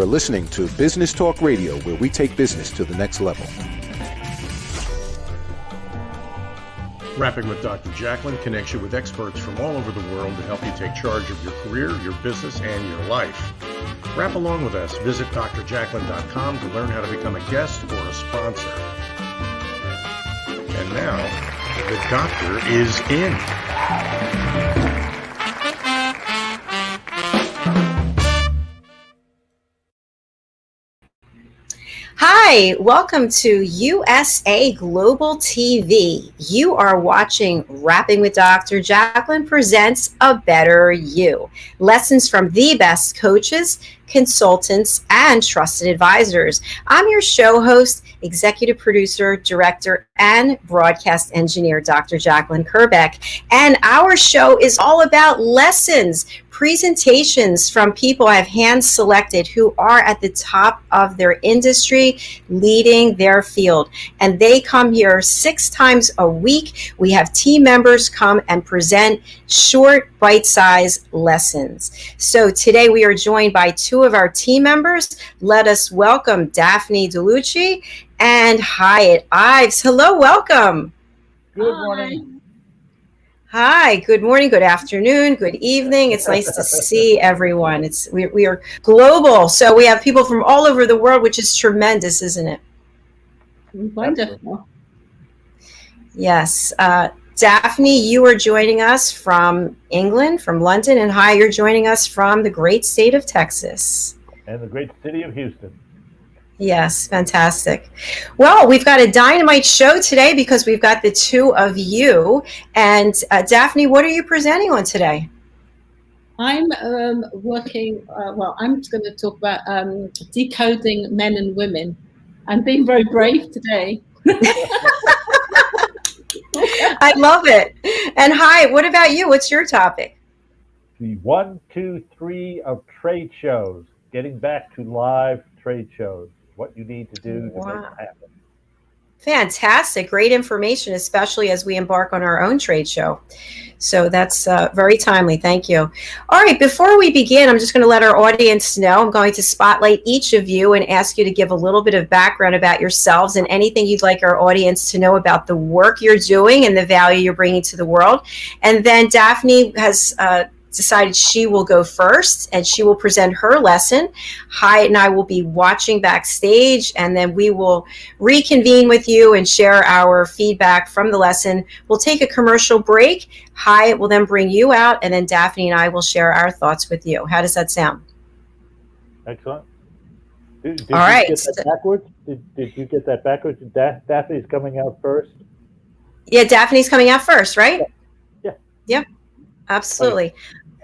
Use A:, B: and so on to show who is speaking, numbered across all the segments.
A: You're listening to Business Talk Radio, where we take business to the next level.
B: Rapping with Dr. Jacalyn connects you with experts from all over the world to help you take charge of your career, your business, and your life. Rap along with us. Visit drjacalyn.com to learn how to become a guest or a sponsor. And now, the doctor is in.
C: Hi, welcome to USA Global TV. You are watching Rapping with Dr. Jacalyn presents A Better You. Lessons from the best coaches, consultants, and trusted advisors. I'm your show host, executive producer, director, and broadcast engineer, Dr. Jacalyn Kerbeck. And our show is all about lessons, presentations from people I've hand-selected who are at the top of their industry, leading their field. And they come here 6 times a week. We have team members come and present short, bite-sized lessons. So today we are joined by 2 of our team members. Let us welcome Daphne Diluce and Hiett Ives. Hello, welcome.
D: Good morning.
C: Hi, good morning, good afternoon, good evening. It's nice to see everyone. We are global, so we have people from all over the world, which is tremendous, isn't it?
D: Wonderful.
C: Yes. Daphne, you are joining us from England, from London, and hi, you're joining us from the great state of Texas.
E: And the great city of Houston.
C: Yes, fantastic. Well, we've got a dynamite show today because we've got the 2 of you. And Daphne, what are you presenting on today?
D: I'm working, I'm going to talk about decoding men and women. I'm being very brave today.
C: I love it. And hi, what about you? What's your topic?
E: The 1, 2, 3 of trade shows, getting back to live trade shows. What you need to do to make it happen.
C: Fantastic. Great information, especially as we embark on our own trade show. So that's very timely. Thank you. All right. Before we begin, I'm just going to let our audience know. I'm going to spotlight each of you and ask you to give a little bit of background about yourselves and anything you'd like our audience to know about the work you're doing and the value you're bringing to the world. And then Daphne has decided she will go first and she will present her lesson. Hiett and I will be watching backstage, and then we will reconvene with you and share our feedback from the lesson. We'll take a commercial break. Hiett will then bring you out, and then Daphne and I will share our thoughts with you. How does that sound?
E: Excellent. Did
C: All right.
E: Get that backwards? Did you get that backwards? Daphne's coming out first?
C: Yeah, Daphne's coming out first, right?
E: Yeah.
C: Yeah, absolutely.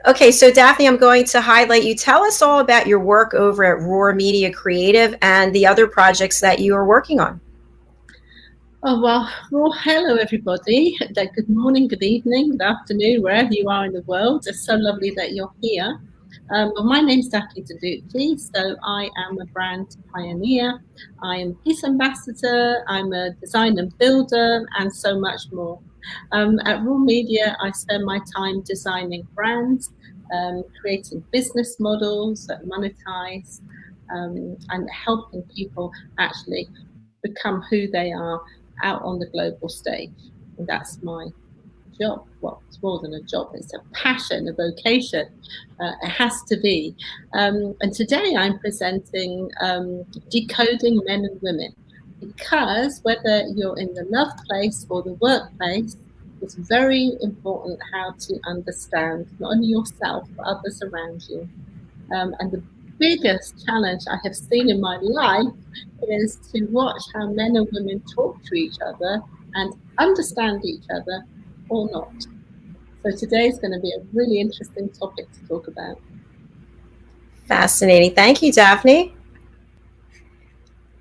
C: Okay, so Daphne, I'm going to highlight you. Tell us all about your work over at Roar Media Creative and the other projects that you are working on.
D: Oh, well, hello, everybody. Good morning, good evening, good afternoon, wherever you are in the world. It's so lovely that you're here. Well, my name's Daphne Diluce, so I am a brand pioneer. I am peace ambassador. I'm a design and builder, and so much more. At Raw Media, I spend my time designing brands, creating business models that monetize, and helping people actually become who they are out on the global stage. And that's my job. Well, it's more than a job, it's a passion, a vocation. It has to be. And today I'm presenting Decoding Men and Women, because whether you're in the love place or the workplace, it's very important how to understand not only yourself, but others around you. And the biggest challenge I have seen in my life is to watch how men and women talk to each other and understand each other or not. So today is going to be a really interesting topic to talk about.
C: Fascinating. Thank you, Daphne.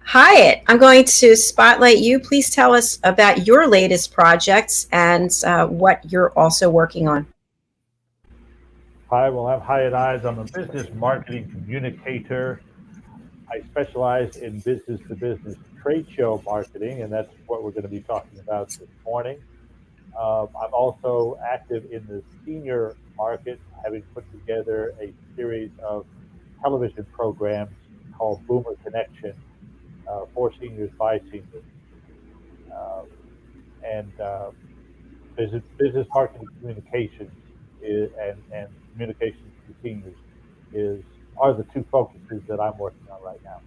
C: Hiett, I'm going to spotlight you. Please tell us about your latest projects and what you're also working on.
E: Hi, well, I'm Hiett Ives. I'm a business marketing communicator. I specialize in business-to-business trade show marketing, and that's what we're going to be talking about this morning. I'm also active in the senior market, having put together a series of television programs called Boomer Connection, for seniors by seniors. And business marketing communications and communications to seniors are the two focuses that I'm working on right now.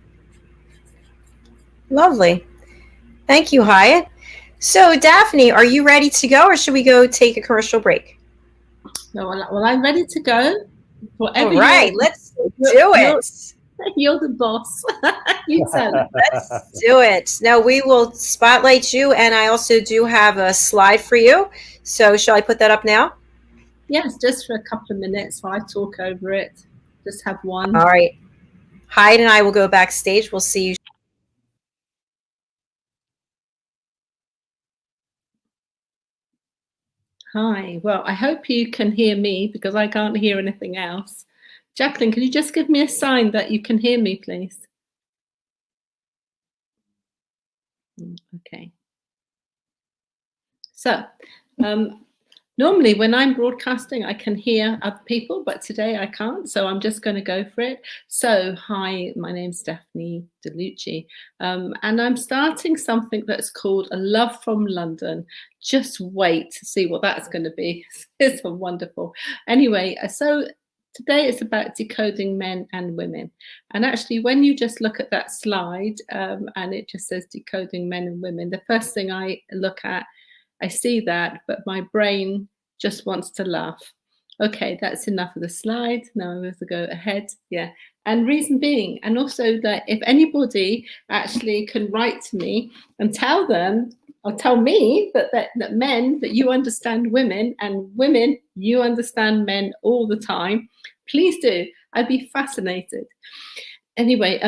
C: Lovely. Thank you, Hiett. So, Daphne, are you ready to go, or should we go take a commercial break?
D: No, well, I'm ready to go.
C: Whatever. All right, let's do it.
D: You're the boss. You tell it.
C: Let's do it. Now we will spotlight you, and I also do have a slide for you. So shall I put that up now?
D: Yes, just for a couple of minutes while I talk over it. Just have one.
C: All right. Hiett and I will go backstage. We'll see you.
D: Hi. Well, I hope you can hear me because I can't hear anything else. Jacalyn, can you just give me a sign that you can hear me, please? Okay. So, normally when I'm broadcasting, I can hear other people, but today I can't, so I'm just going to go for it. So, hi, my name's Daphne Diluce, and I'm starting something that's called A Love from London. Just wait to see what that's going to be. It's wonderful. Anyway, so today it's about decoding men and women. And actually, when you just look at that slide and it just says decoding men and women, the first thing I look at, I see that, but my brain just wants to laugh. Okay, that's enough of the slide. Now I'm going to go ahead. Yeah. And reason being, and also that if anybody actually can write to me and tell them, or tell me that men, that you understand women, and women, you understand men all the time, please do. I'd be fascinated. Anyway,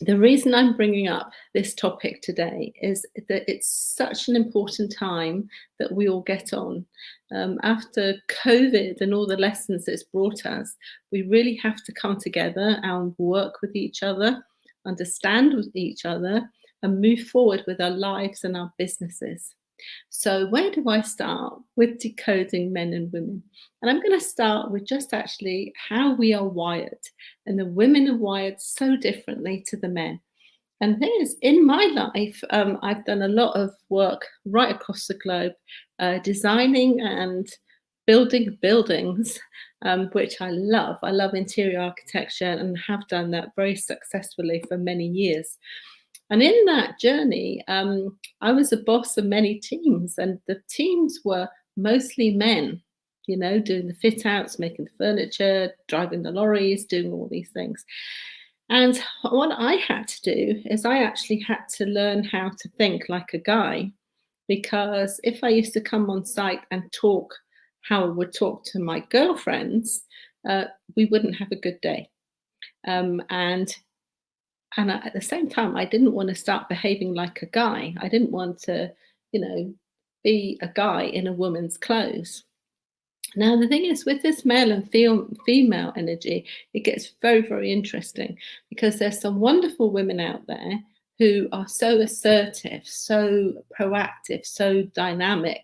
D: the reason I'm bringing up this topic today is that it's such an important time that we all get on. After COVID and all the lessons it's brought us, we really have to come together and work with each other, understand with each other, and move forward with our lives and our businesses. So where do I start with decoding men and women? And I'm going to start with just actually how we are wired. And the women are wired so differently to the men. And there's, in my life, I've done a lot of work right across the globe, designing and building buildings, which I love. I love interior architecture and have done that very successfully for many years. And in that journey, I was a boss of many teams, and the teams were mostly men, you know, doing the fit outs, making the furniture, driving the lorries, doing all these things. And what I had to do is I actually had to learn how to think like a guy, because if I used to come on site and talk how I would talk to my girlfriends, we wouldn't have a good day. And at the same time, I didn't want to start behaving like a guy. I didn't want to, you know, be a guy in a woman's clothes. Now, the thing is, with this male and female energy, it gets very, very interesting, because there's some wonderful women out there who are so assertive, so proactive, so dynamic.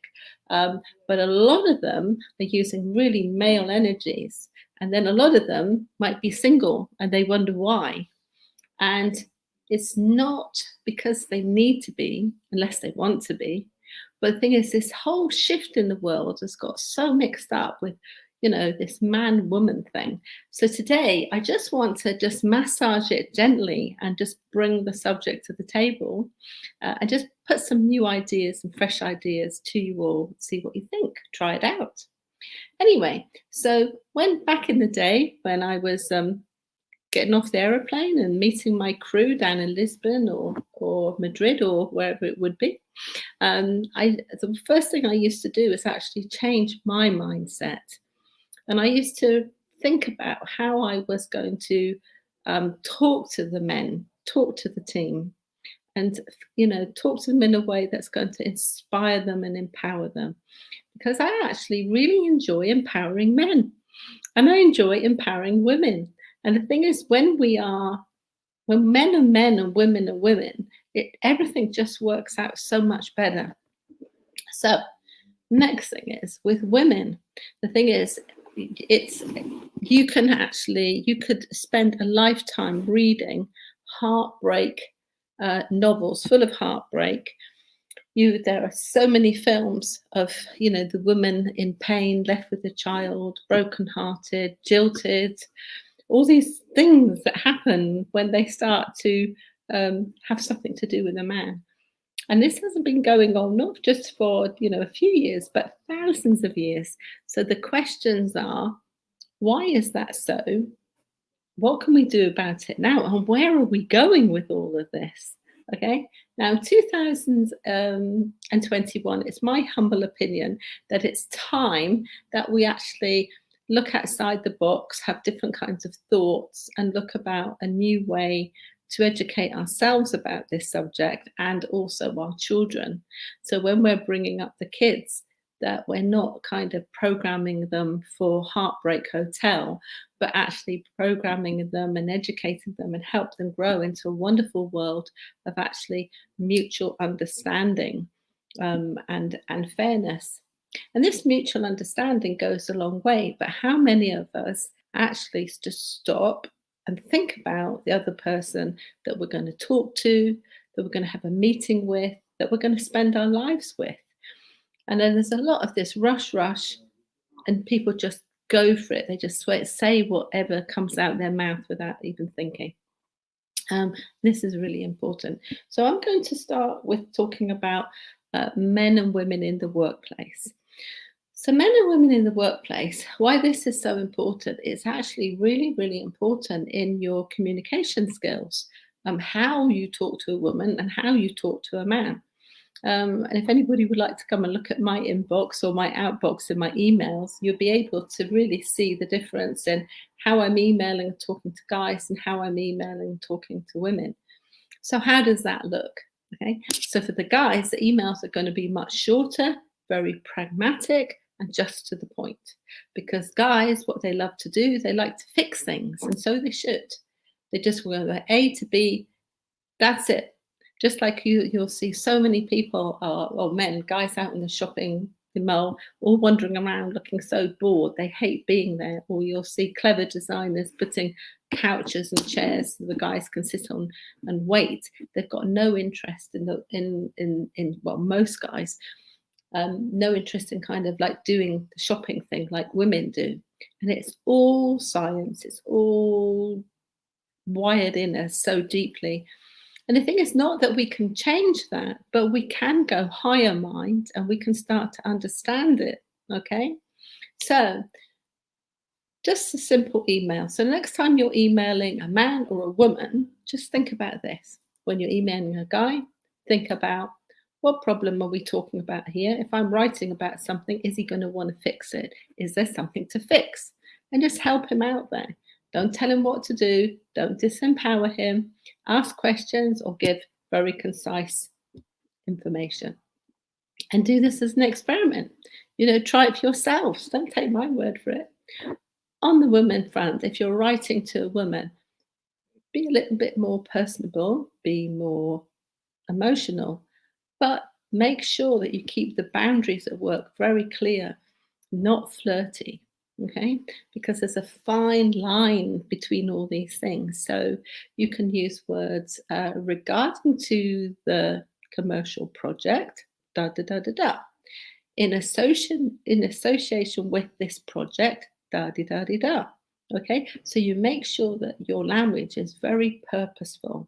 D: But a lot of them are using really male energies. And then a lot of them might be single and they wonder why. And it's not because they need to be, unless they want to be. But the thing is, this whole shift in the world has got so mixed up with, you know, this man-woman thing. So today, I just want to just massage it gently and just bring the subject to the table and just put some new ideas and fresh ideas to you all. See what you think. Try it out. Anyway, so when back in the day when I was getting off the aeroplane and meeting my crew down in Lisbon or Madrid or wherever it would be, the first thing I used to do is actually change my mindset. And I used to think about how I was going to talk to the men, talk to the team, and, you know, talk to them in a way that's going to inspire them and empower them. Because I actually really enjoy empowering men, and I enjoy empowering women. And the thing is, when men are men and women are women, everything just works out so much better. So next thing is with women, the thing is, you could spend a lifetime reading heartbreak novels full of heartbreak. There are so many films of, the woman in pain, left with a child, brokenhearted, jilted, all these things that happen when they start to have something to do with a man. And this hasn't been going on not just for, a few years, but thousands of years. So the questions are, why is that so? What can we do about it now? And where are we going with all of this? Okay, now 2021, it's my humble opinion that it's time that we actually look outside the box, have different kinds of thoughts, and look about a new way to educate ourselves about this subject and also our children. So when we're bringing up the kids, that we're not kind of programming them for Heartbreak Hotel, but actually programming them and educating them and help them grow into a wonderful world of actually mutual understanding and fairness. And this mutual understanding goes a long way, but how many of us actually just stop and think about the other person that we're going to talk to, that we're going to have a meeting with, that we're going to spend our lives with? And then there's a lot of this rush, and people just go for it. They just say whatever comes out their mouth without even thinking. This is really important. So I'm going to start with talking about men and women in the workplace. So men and women in the workplace, why this is so important, it's actually really, really important in your communication skills, how you talk to a woman and how you talk to a man. And if anybody would like to come and look at my inbox or my outbox in my emails, you'll be able to really see the difference in how I'm emailing and talking to guys and how I'm emailing and talking to women. So how does that look? Okay, so for the guys, the emails are going to be much shorter, very pragmatic, and just to the point. Because guys, what they love to do, they like to fix things, and so they should. They just go from A to B, that's it. Just like you'll see so many people, or men, guys out in the shopping mall, all wandering around looking so bored. They hate being there. Or you'll see clever designers putting couches and chairs so the guys can sit on and wait. They've got no interest well, most guys, no interest in kind of like doing the shopping thing like women do. And it's all science. It's all wired in us so deeply. And the thing is not that we can change that, but we can go higher mind and we can start to understand it, okay? So just a simple email. So next time you're emailing a man or a woman, just think about this. When you're emailing a guy, think about, what problem are we talking about here? If I'm writing about something, is he going to want to fix it? Is there something to fix? And just help him out there. Don't tell him what to do. Don't disempower him. Ask questions or give very concise information. And do this as an experiment. Try it for yourselves. Don't take my word for it. On the woman front, if you're writing to a woman, be a little bit more personable, be more emotional, but make sure that you keep the boundaries at work very clear, not flirty. Okay, because there's a fine line between all these things. So you can use words regarding to the commercial project, in association with this project, Okay, so you make sure that your language is very purposeful.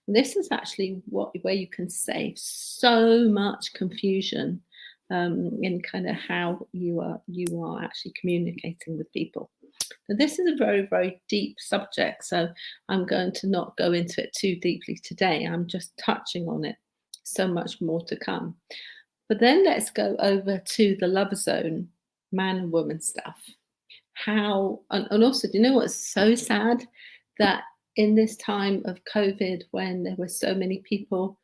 D: And this is actually where you can save so much confusion in kind of how you are actually communicating with people. Now, this is a very, very deep subject, so I'm going to not go into it too deeply today. I'm just touching on it. So much more to come. But then let's go over to the love zone, man and woman stuff. And also, do you know what's so sad? That in this time of COVID, when there were so many people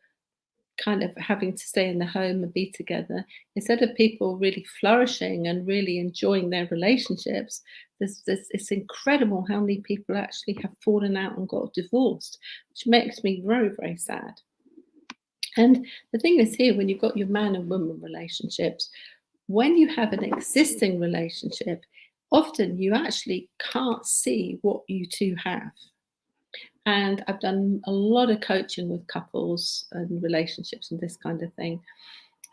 D: kind of having to stay in the home and be together, instead of people really flourishing and really enjoying their relationships, it's incredible how many people actually have fallen out and got divorced, which makes me very, very sad. And the thing is here, when you've got your man and woman relationships, when you have an existing relationship, often you actually can't see what you two have. And I've done a lot of coaching with couples and relationships and this kind of thing.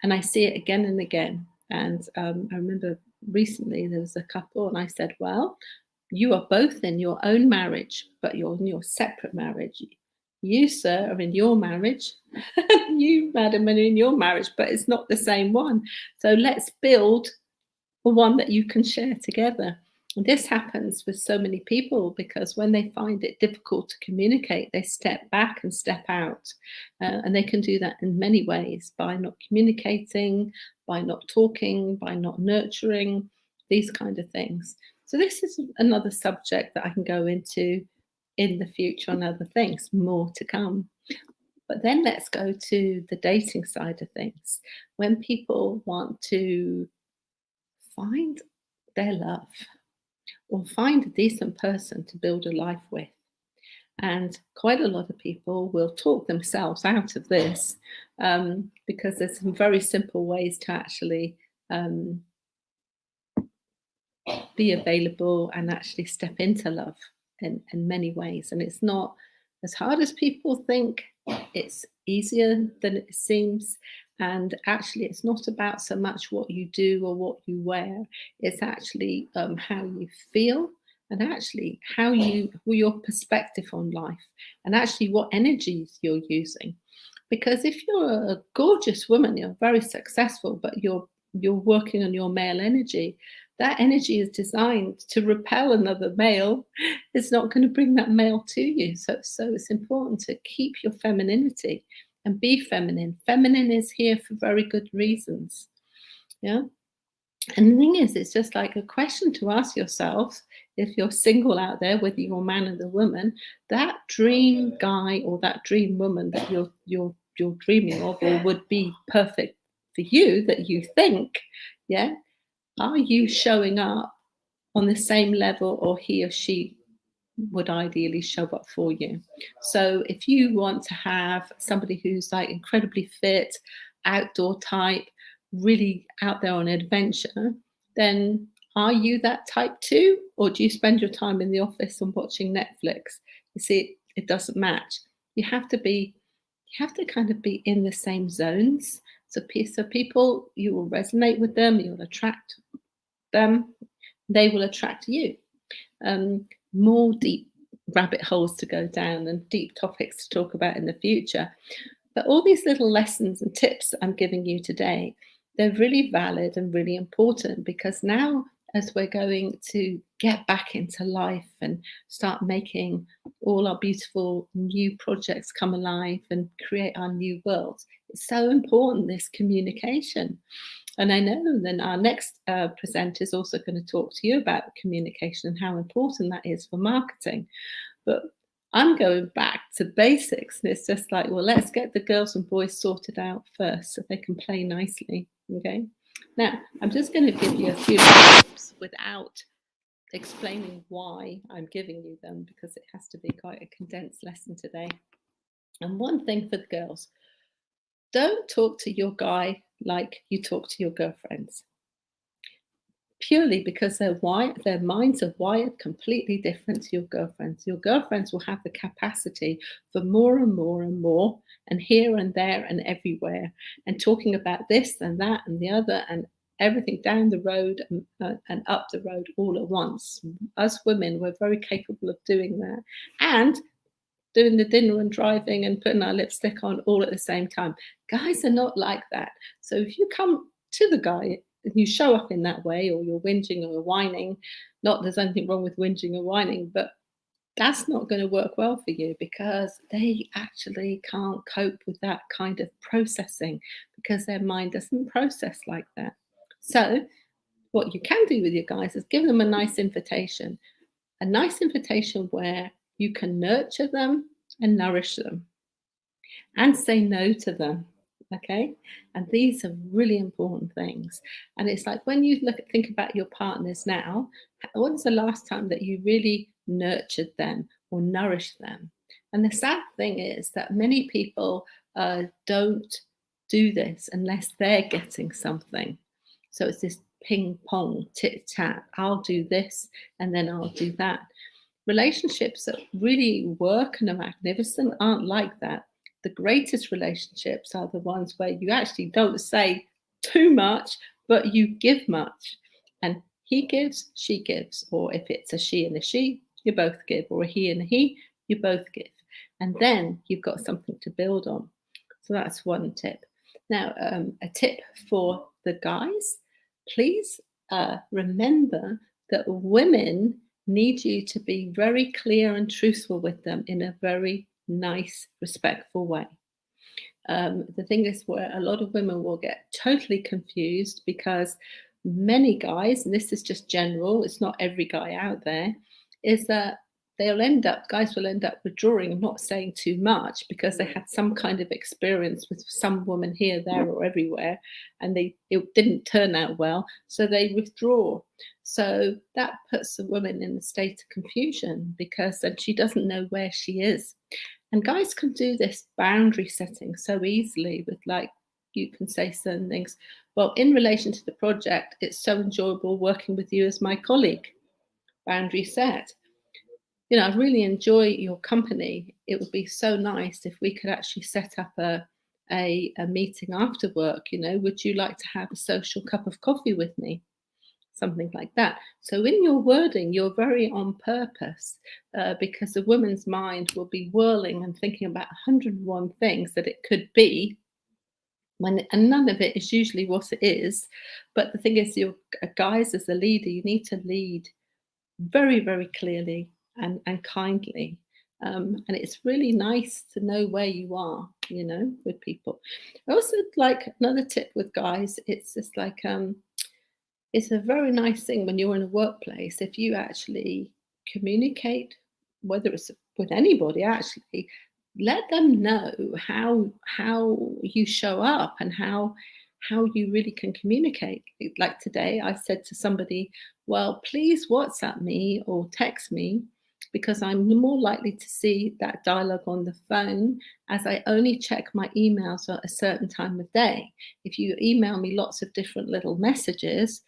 D: And I see it again and again. And I remember recently there was a couple, and I said, well, you are both in your own marriage, but you're in your separate marriage. You, sir, are in your marriage. You, madam, are in your marriage, but it's not the same one. So let's build the one that you can share together. And this happens with so many people because when they find it difficult to communicate, they step back and step out. And they can do that in many ways, by not communicating, by not talking, by not nurturing, these kind of things. So this is another subject that I can go into in the future on other things, more to come. But then let's go to the dating side of things. When people want to find their love or find a decent person to build a life with. And quite a lot of people will talk themselves out of this because there's some very simple ways to actually be available and actually step into love in many ways. And it's not as hard as people think. It's easier than it seems. And actually, it's not about so much what you do or what you wear. It's actually how you feel, and actually your perspective on life, and actually what energies you're using. Because if you're a gorgeous woman, you're very successful, but you're working on your male energy, that energy is designed to repel another male. It's not going to bring that male to you. So it's important to keep your femininity and be feminine. Feminine is here for very good reasons. Yeah. And the thing is, it's just like a question to ask yourself, if you're single out there, whether you're a man or a woman, that dream guy or that dream woman that you're dreaming of or would be perfect for you, that you think, yeah, are you showing up on the same level, or he or she would ideally show up for you? So if you want to have somebody who's like incredibly fit, outdoor type, really out there on adventure, then are you that type too? Or do you spend your time in the office and watching Netflix? You see, it doesn't match. You have to kind of be in the same zones. So people, you will resonate with them, you'll attract them, they will attract you. More deep rabbit holes to go down and deep topics to talk about in the future. But all these little lessons and tips that I'm giving you today, they're really valid and really important, because now, as we're going to get back into life and start making all our beautiful new projects come alive and create our new world, it's so important, this communication. And I know then our next presenter is also going to talk to you about communication and how important that is for marketing. But I'm going back to basics, and it's just like, well, let's get the girls and boys sorted out first so they can play nicely. Okay. Now, I'm just going to give you a few tips without explaining why I'm giving you them, because it has to be quite a condensed lesson today. And one thing for the girls, don't talk to your guy like you talk to your girlfriends. Purely because their minds are wired completely different to your girlfriends. Your girlfriends will have the capacity for more and more and more, and here and there and everywhere, and talking about this and that and the other and everything down the road and up the road all at once. Us women, we're very capable of doing that, and doing the dinner and driving and putting our lipstick on all at the same time. Guys are not like that. So if you come to the guy and you show up in that way, or you're whinging or you're whining, not there's anything wrong with whinging or whining, but that's not going to work well for you, because they actually can't cope with that kind of processing, because their mind doesn't process like that. So what you can do with your guys is give them a nice invitation where you can nurture them and nourish them and say no to them. Okay. And these are really important things. And it's like, when you think about your partners now, when's the last time that you really nurtured them or nourished them? And the sad thing is that many people don't do this unless they're getting something. So it's this ping pong, tit tat. I'll do this and then I'll do that. Relationships that really work and are magnificent aren't like that. The greatest relationships are the ones where you actually don't say too much, but you give much. And he gives, she gives. Or if it's a she and a she, you both give. Or a he and a he, you both give. And then you've got something to build on. So that's one tip. Now, a tip for the guys, please remember that women need you to be very clear and truthful with them in a very nice, respectful way. The thing is where a lot of women will get totally confused because many guys, and this is just general, it's not every guy out there, is that guys will end up withdrawing and not saying too much because they had some kind of experience with some woman here, there, or everywhere, and it didn't turn out well, so they withdraw. So that puts the woman in a state of confusion because then she doesn't know where she is. And guys can do this boundary setting so easily with, like, you can say certain things. Well, in relation to the project, it's so enjoyable working with you as my colleague. Boundary set. You know, I really enjoy your company. It would be so nice if we could actually set up a meeting after work. You know, would you like to have a social cup of coffee with me? Something like that. So in your wording, you're very on purpose because the woman's mind will be whirling and thinking about 101 things that it could be, and none of it is usually what it is. But the thing is, your guys, as a leader, you need to lead very, very clearly and kindly. And it's really nice to know where you are, you know, with people. I also like another tip with guys. It's just like, it's a very nice thing when you're in a workplace, if you actually communicate, whether it's with anybody, actually, let them know how you show up and how you really can communicate. Like today, I said to somebody, well, please WhatsApp me or text me because I'm more likely to see that dialogue on the phone, as I only check my emails at a certain time of day. If you email me lots of different little messages,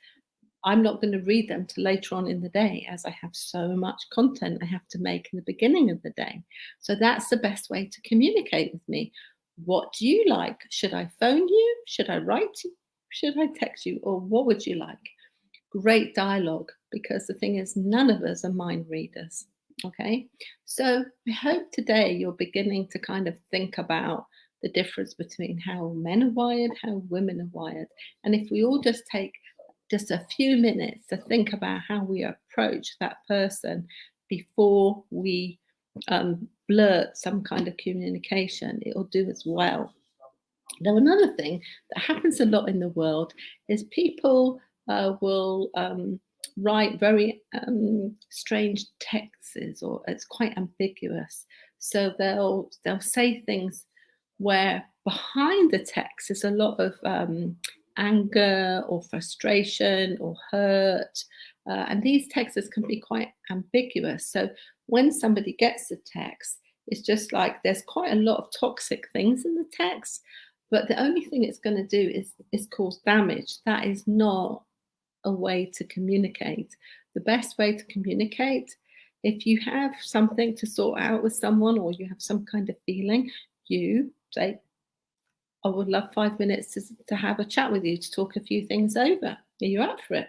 D: I'm not going to read them till later on in the day, as I have so much content I have to make in the beginning of the day. So that's the best way to communicate with me. What do you like? Should I phone you? Should I write you? Should I text you? Or what would you like? Great dialogue, because the thing is, none of us are mind readers. Okay, so I hope today you're beginning to kind of think about the difference between how men are wired, how women are wired. And if we all just take just a few minutes to think about how we approach that person before we blurt some kind of communication, it will do as well. Now, another thing that happens a lot in the world is people will write very strange texts, or it's quite ambiguous. So they'll say things where behind the text is a lot of anger or frustration or hurt. And these texts can be quite ambiguous. So when somebody gets the text, it's just like there's quite a lot of toxic things in the text, but the only thing it's going to do is cause damage. That is not a way to communicate. The best way to communicate, if you have something to sort out with someone or you have some kind of feeling, you say, I would love 5 minutes to have a chat with you, to talk a few things over. Are you up for it?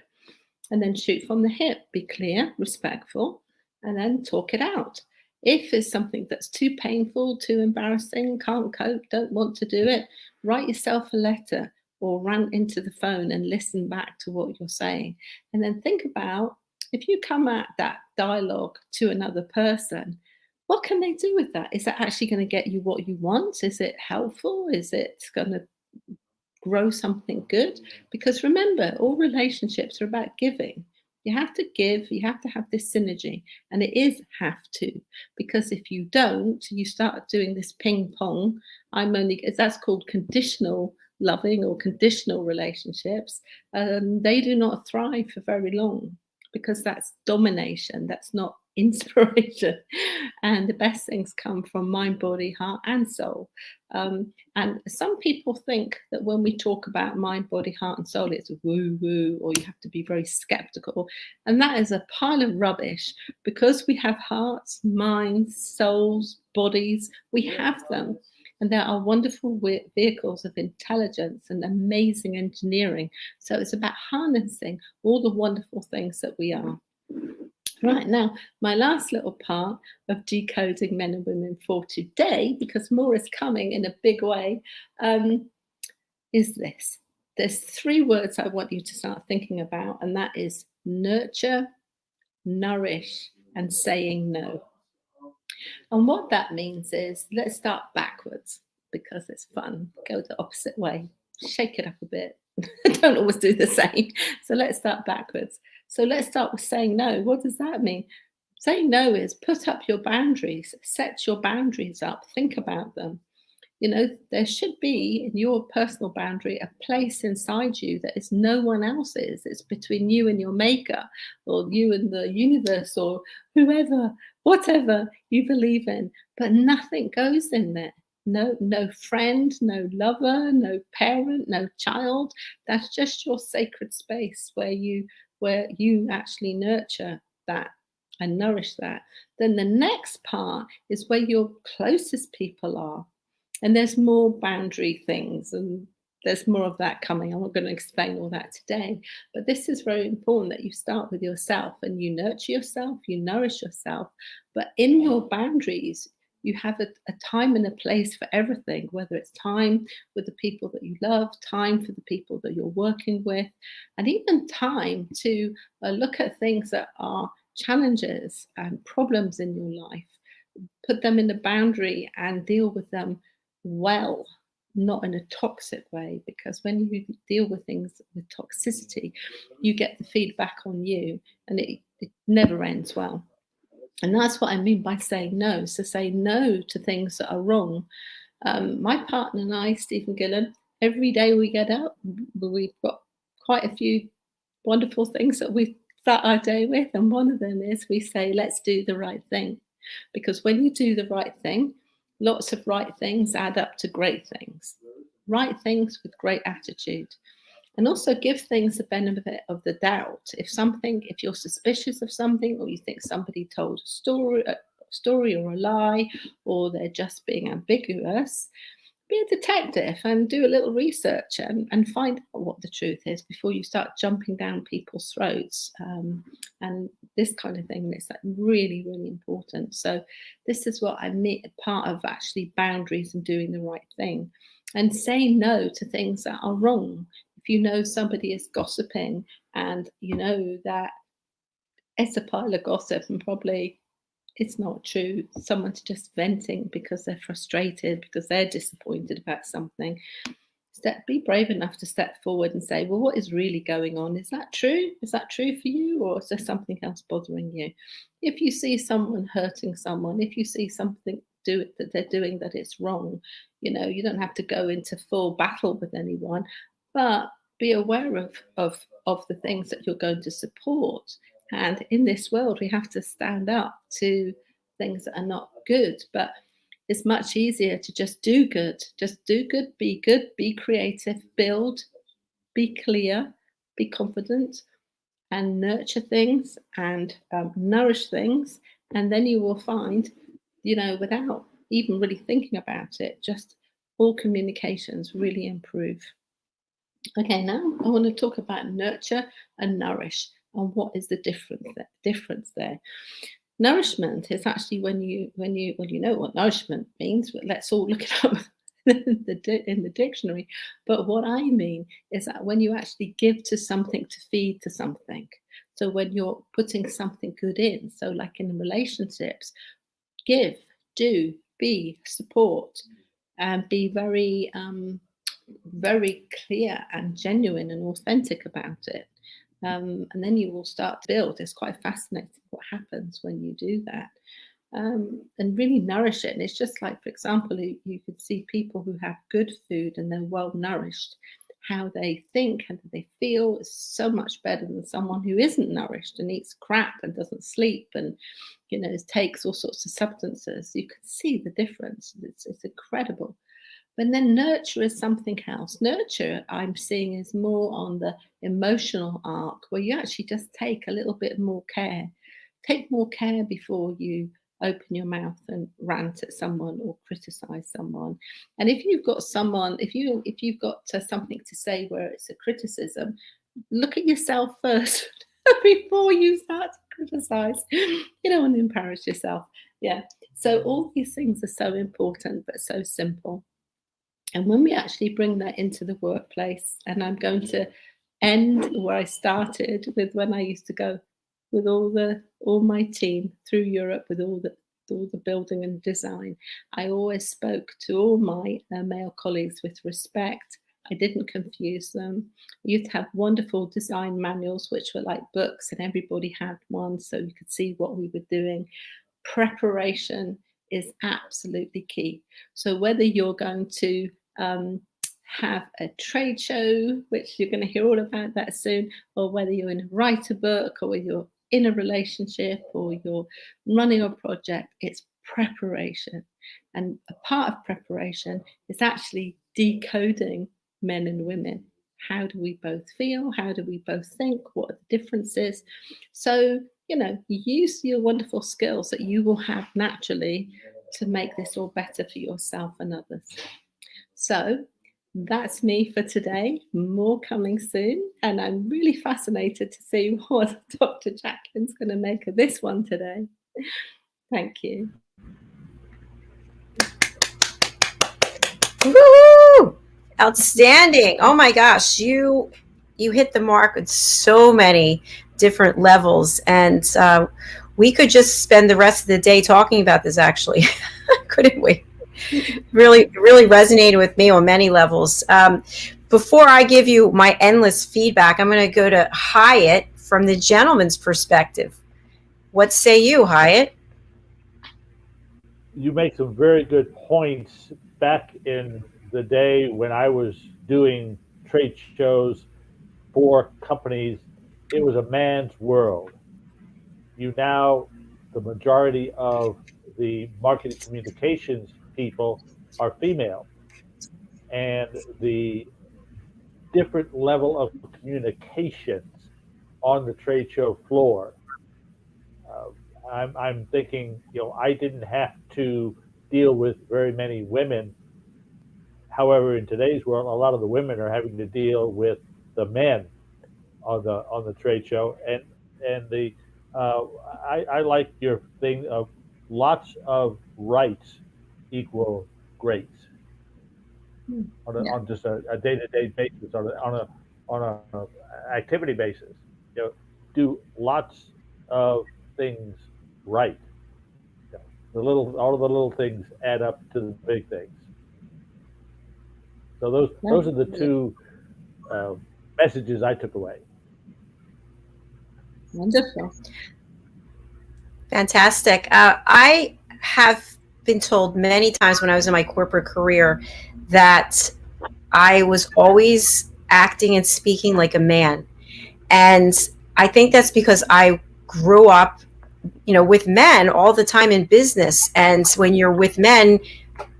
D: And then shoot from the hip. Be clear, respectful, and then talk it out. If it's something that's too painful, too embarrassing, can't cope, don't want to do it, write yourself a letter or rant into the phone and listen back to what you're saying. And then think about, if you come at that dialogue to another person, what can they do with that? Is that actually going to get you what you want? Is it helpful? Is it going to grow something good? Because remember, all relationships are about giving. You have to give, you have to have this synergy, and it is have to, because if you don't, you start doing this ping pong. That's called conditional loving or conditional relationships. They do not thrive for very long because that's domination. That's not inspiration. And the best things come from mind, body, heart, and soul. And some people think that when we talk about mind, body, heart, and soul, it's woo woo, or you have to be very skeptical. And that is a pile of rubbish, because we have hearts, minds, souls, bodies, we have them. And there are wonderful vehicles of intelligence and amazing engineering. So it's about harnessing all the wonderful things that we are. Right, now, my last little part of decoding men and women for today, because more is coming in a big way, is this. There's 3 words I want you to start thinking about, and that is nurture, nourish, and saying no. And what that means is, let's start backwards, because it's fun. Go the opposite way. Shake it up a bit. Don't always do the same. So let's start backwards. So let's start with saying no. What does that mean? Saying no is put up your boundaries, set your boundaries up, think about them. You know, there should be in your personal boundary a place inside you that is no one else's. It's between you and your maker, or you and the universe, or whoever, whatever you believe in. But nothing goes in there. No friend, no lover, no parent, no child. That's just your sacred space where you actually nurture that and nourish that. Then the next part is where your closest people are. And there's more boundary things, and there's more of that coming. I'm not going to explain all that today, but this is very important, that you start with yourself and you nurture yourself, you nourish yourself. But in your boundaries, you have a time and a place for everything, whether it's time with the people that you love, time for the people that you're working with, and even time to look at things that are challenges and problems in your life. Put them in a boundary and deal with them well, not in a toxic way, because when you deal with things with toxicity, you get the feedback on you, and it never ends well. And that's what I mean by saying no. So say no to things that are wrong. My partner and I, Stephen Gillen, every day we get up, we've got quite a few wonderful things that we start our day with. And one of them is we say, let's do the right thing. Because when you do the right thing, lots of right things add up to great things. Right things with great attitude. And also give things the benefit of the doubt. If you're suspicious of something, or you think somebody told a story or a lie, or they're just being ambiguous, be a detective and do a little research and find out what the truth is before you start jumping down people's throats, and this kind of thing. It's like really, really important. So this is what I mean, part of actually boundaries and doing the right thing, and saying no to things that are wrong. If you know somebody is gossiping and you know that it's a pile of gossip and probably it's not true, someone's just venting because they're frustrated, because they're disappointed about something, be brave enough to step forward and say, well, what is really going on? Is that true? Is that true for you? Or is there something else bothering you? If you see someone hurting someone, if you see something that they're doing that is wrong, you know, you don't have to go into full battle with anyone, but be aware of the things that you're going to support. And in this world, we have to stand up to things that are not good. But it's much easier to just do good. Just do good, be creative, build, be clear, be confident, and nurture things and nourish things. And then you will find, you know, without even really thinking about it, just all communications really improve. Okay, now I want to talk about nurture and nourish, and what is the difference there. Nourishment is actually when you know what nourishment means, but let's all look it up in the dictionary. But what I mean is that when you actually give to something to feed to something. So when you're putting something good in, so like in relationships, give, do, be, support, and be very very clear and genuine and authentic about it. And then you will start to build. It's quite fascinating what happens when you do that, and really nourish it. And it's just like, for example, you could see people who have good food and they're well nourished. how they think, how they feel is so much better than someone who isn't nourished and eats crap and doesn't sleep and, takes all sorts of substances. You can see the difference. It's incredible. But then nurture is something else. Nurture, I'm seeing, is more on the emotional arc, where you actually just take a little bit more care. Take more care before you open your mouth and rant at someone or criticize someone. And if you've got someone, if you've got something to say where it's a criticism, look at yourself first before you start to criticize. You don't want to embarrass yourself. Yeah. So all these things are so important, but so simple. And when we actually bring that into the workplace, and I'm going to end where I started with, when I used to go with all my team through Europe with all the building and design. I always spoke to all my male colleagues with respect. I didn't confuse them. We used to have wonderful design manuals, which were like books, and everybody had one so you could see what we were doing. Preparation is absolutely key. So whether you're going to have a trade show, which you're going to hear all about that soon, or whether you're going to write a book, or whether you're in a relationship, or you're running a project, it's preparation. And a part of preparation is actually decoding men and women. How do we both feel? How do we both think? What are the differences? So, use your wonderful skills that you will have naturally to make this all better for yourself and others. So that's me for today. More coming soon. And I'm really fascinated to see what Dr. Jacalyn's going to make of this one today. Thank you.
C: Woo! Outstanding. Oh my gosh, you hit the mark with so many different levels, and we could just spend the rest of the day talking about this, actually. Couldn't we? Really resonated with me on many levels. Before I give you my endless feedback, I'm going to go to Hiett from the gentleman's perspective. What say you, Hiett?
E: You make some very good points. Back in the day when I was doing trade shows for companies, it was a man's world. The majority of the marketing communications people are female, and the different level of communications on the trade show floor. I'm thinking, I didn't have to deal with very many women. However, in today's world, a lot of the women are having to deal with the men on the trade show, and I like your thing of lots of rights equal great on just a day-to-day basis, on a activity basis. Do lots of things right. All of the little things add up to the big things. So those are the two messages I took away.
D: Wonderful.
C: Fantastic. I have been told many times when I was in my corporate career that I was always acting and speaking like a man. And I think that's because I grew up, with men all the time in business. And when you're with men,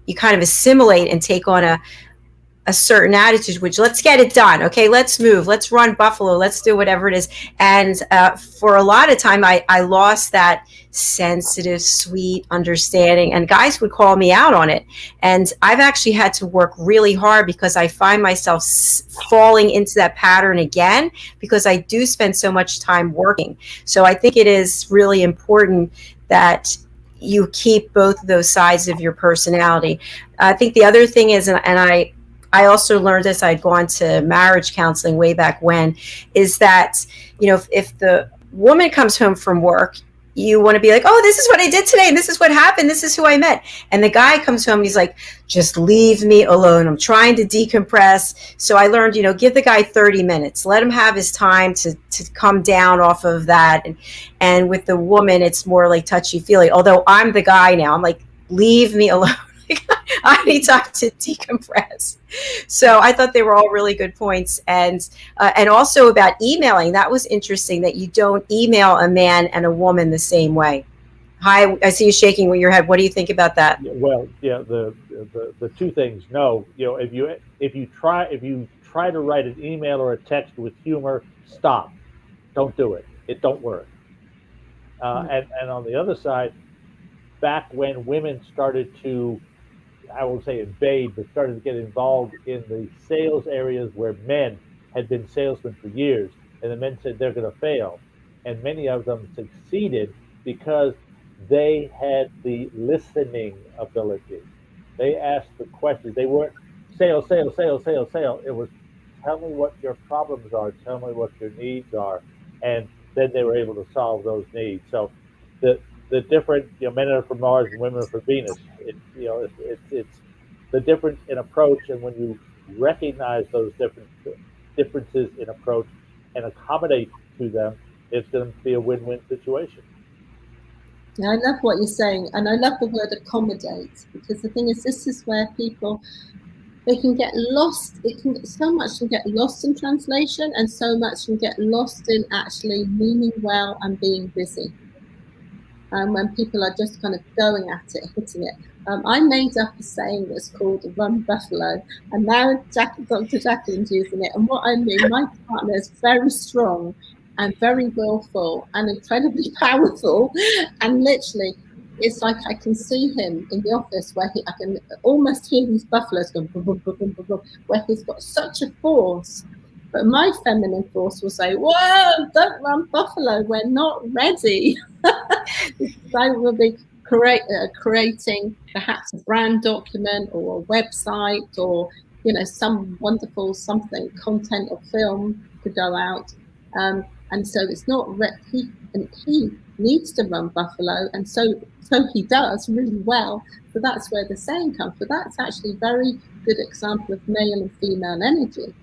C: you kind of assimilate and take on a certain attitude, which let's get it done. Okay, let's move. Let's run Buffalo. Let's do whatever it is. And for a lot of time, I lost that sensitive, sweet understanding, and guys would call me out on it. And I've actually had to work really hard because I find myself falling into that pattern again because I do spend so much time working. So I think it is really important that you keep both of those sides of your personality. I think the other thing is, and I also learned this, I'd gone to marriage counseling way back when, is that, if the woman comes home from work, you want to be like, oh, this is what I did today, and this is what happened, this is who I met. And the guy comes home and he's like, just leave me alone. I'm trying to decompress. So I learned, give the guy 30 minutes. Let him have his time to come down off of that. And with the woman, it's more like touchy-feely. Although I'm the guy now, I'm like, leave me alone. I need time to decompress. So I thought they were all really good points. And also about emailing, that was interesting that you don't email a man and a woman the same way. Hi, I see you shaking with your head. What do you think about that?
E: Well, yeah, the two things. No, if you try to write an email or a text with humor, stop. Don't do it. It don't work. And on the other side, back when women started to, I won't say invade, but started to get involved in the sales areas where men had been salesmen for years, and the men said they're going to fail, and many of them succeeded because they had the listening ability. They asked the questions. They weren't sale. It was tell me what your problems are, tell me what your needs are, and then they were able to solve those needs. So the different, men are from Mars and women are from Venus. It's the difference in approach, and when you recognize those differences in approach and accommodate to them, it's going to be a win-win situation.
D: I love what you're saying, and I love the word accommodate, because the thing is, this is where people, they can get lost. So much can get lost in translation, and so much can get lost in actually meaning well and being busy. When people are just kind of going at it, hitting it. I made up a saying that's called "Run Buffalo," and now Dr. Jacalyn's using it. And what I mean, my partner is very strong and very willful and incredibly powerful, and literally, it's like I can see him in the office where I can almost hear these buffaloes going, boom, boom, boom, boom, boom, boom, where he's got such a force. But my feminine force will say, "Whoa, don't run buffalo, we're not ready." I will be creating perhaps a brand document or a website or, some wonderful content or film to go out. And so it's not he needs to run buffalo, and so he does really well. So that's where the saying comes. But that's actually a very good example of male and female energy,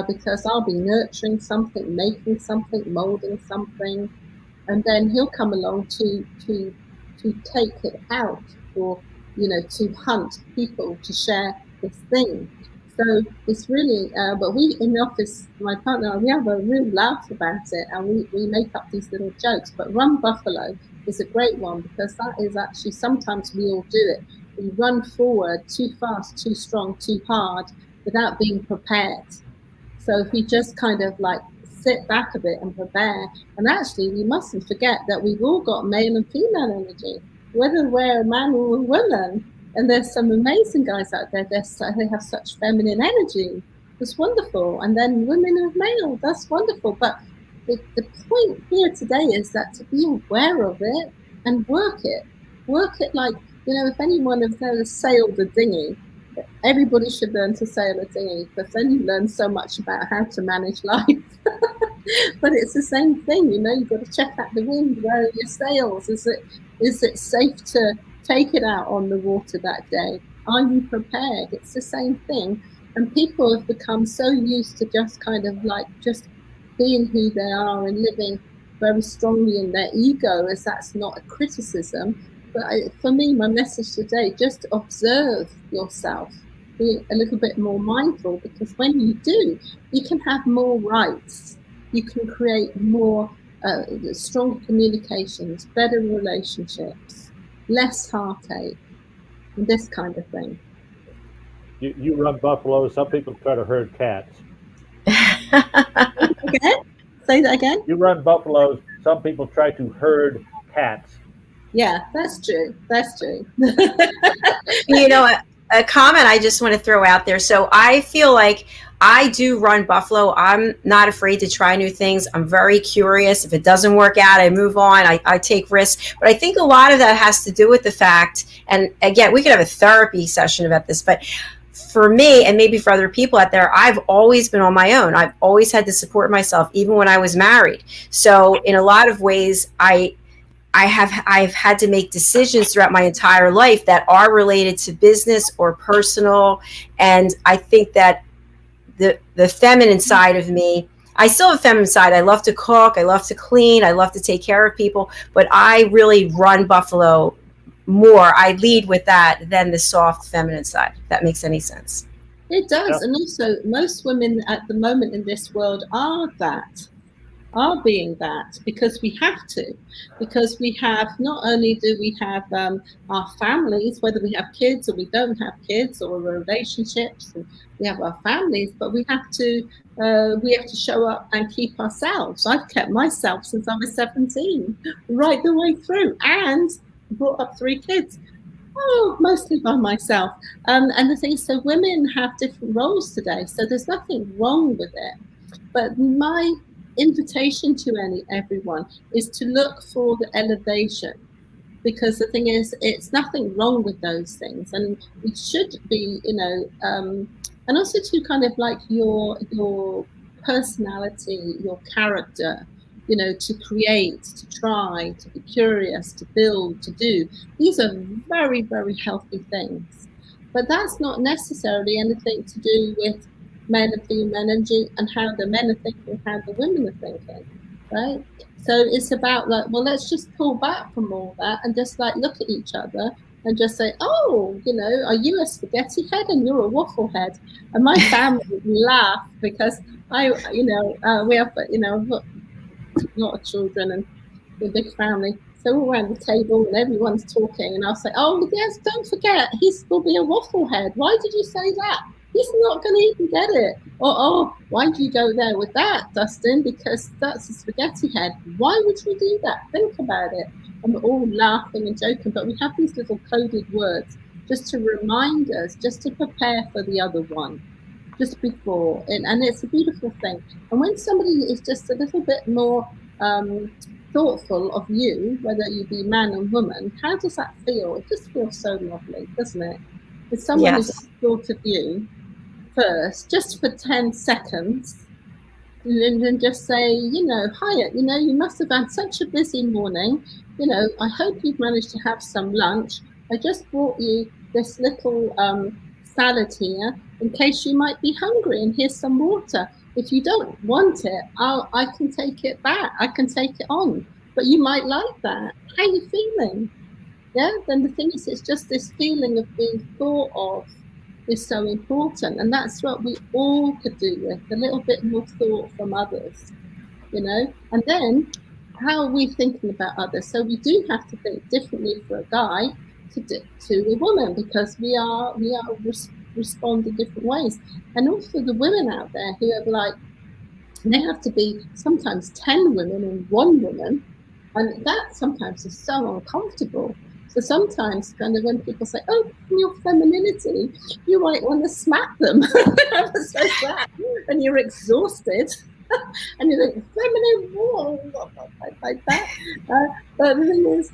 D: because I'll be nurturing something, making something, molding something, and then he'll come along to take it out, or to hunt people to share this thing. So it's really, but we in the office, my partner and I, we have a real laugh about it, and we make up these little jokes. But Run Buffalo is a great one, because that is actually, sometimes we all do it. We run forward too fast, too strong, too hard, without being prepared. So if we just kind of like sit back a bit and prepare, and actually we mustn't forget that we've all got male and female energy, whether we're a man or a woman. And there's some amazing guys out there. They have such feminine energy. It's wonderful. And then women are male. That's wonderful. But the point here today is that to be aware of it and work it. Work it like, if anyone has ever sailed a dinghy, everybody should learn to sail a dinghy, because then you learn so much about how to manage life. But it's the same thing, you've got to check out the wind. Where are your sails? Is it safe to take it out on the water that day? Are you prepared? It's the same thing. And people have become so used to just kind of like just being who they are and living very strongly in their ego, as that's not a criticism. But for me, my message today, just observe yourself, be a little bit more mindful, because when you do, you can have more rights. You can create more stronger communications, better relationships, less heartache, and this kind of thing.
E: You run buffalo. Some people try to herd cats.
D: Again? Say that again?
E: You run buffaloes. Some people try to herd cats.
D: Yeah, that's true. That's true.
C: A comment I just want to throw out there. So I feel like I do run buffalo. I'm not afraid to try new things. I'm very curious. If it doesn't work out, I move on. I take risks. But I think a lot of that has to do with the fact, and again, we could have a therapy session about this, but for me, and maybe for other people out there, I've always been on my own. I've always had to support myself, even when I was married. So in a lot of ways, I've had to make decisions throughout my entire life that are related to business or personal. And I think that the feminine side of me, I still have a feminine side. I love to cook. I love to clean. I love to take care of people. But I really run buffalo more. I lead with that than the soft feminine side, if that makes any sense.
D: It does.
E: Yep.
D: And also, most women at the moment in this world are being that because we have to, because we have, not only do we have our families, whether we have kids or we don't have kids, or relationships, and we have our families, but we have to show up and keep ourselves. I've kept myself since I was 17, right the way through, and brought up 3 kids. Oh, mostly by myself. And the thing is, so women have different roles today, so there's nothing wrong with it. But my invitation to everyone is to look for the elevation, because the thing is, it's nothing wrong with those things, and it should be, and also to kind of like your personality, your character, to create, to try, to be curious, to build, to do. These are very, very healthy things, but that's not necessarily anything to do with men and female energy and how the men are thinking, how the women are thinking, right? So it's about like, well, let's just pull back from all that and just like look at each other and just say, oh, are you a spaghetti head and you're a waffle head? And my family would laugh because we have, I've got a lot of children and a big family. So we're around the table and everyone's talking, and I'll say, oh, yes, don't forget, he will be a waffle head. Why did you say that? He's not going to even get it. Or, oh, why do you go there with that, Dustin? Because that's a spaghetti head. Why would you do that? Think about it. And we're all laughing and joking, but we have these little coded words just to remind us, just to prepare for the other one, just before. And it's a beautiful thing. And when somebody is just a little bit more thoughtful of you, whether you be man or woman, how does that feel? It just feels so lovely, doesn't it? If someone is thought of you first, just for 10 seconds, and then just say, Hiett, you must have had such a busy morning. I hope you've managed to have some lunch. I just brought you this little salad here in case you might be hungry, and here's some water. If you don't want it, I can take it back. I can take it on, but you might like that. How are you feeling? Yeah, then the thing is, it's just this feeling of being thought of is so important, and that's what we all could do with a little bit more thought from others, and then how are we thinking about others? So we do have to think differently for a guy to a woman, because we respond in different ways. And also the women out there who have they have to be sometimes 10 women in one woman, and that sometimes is so uncomfortable. So sometimes kind of when people say, oh, your femininity, you might want to smack them. So that, and you're exhausted. And you think, feminine, whoa, like that. But the thing is,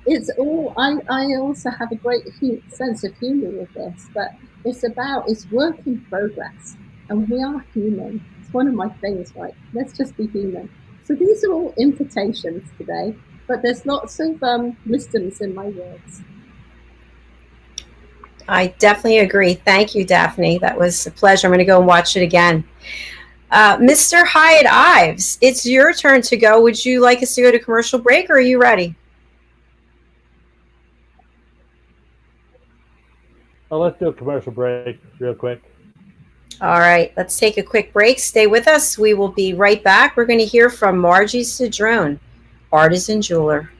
D: it's all, I also have a great sense of humor with this, but it's work in progress, and we are human. It's one of my things, right? Let's just be human. So these are all invitations today, but there's lots of wisdoms in my words.
C: I definitely agree. Thank you, Daphne. That was a pleasure. I'm going to go and watch it again. Mr. Hiett Ives, it's your turn to go. Would you like us to go to commercial break, or are you ready?
E: Well, let's do a commercial break real quick.
C: All right, let's take a quick break. Stay with us. We will be right back. We're going to hear from Margie Cedrone, artisan jeweler.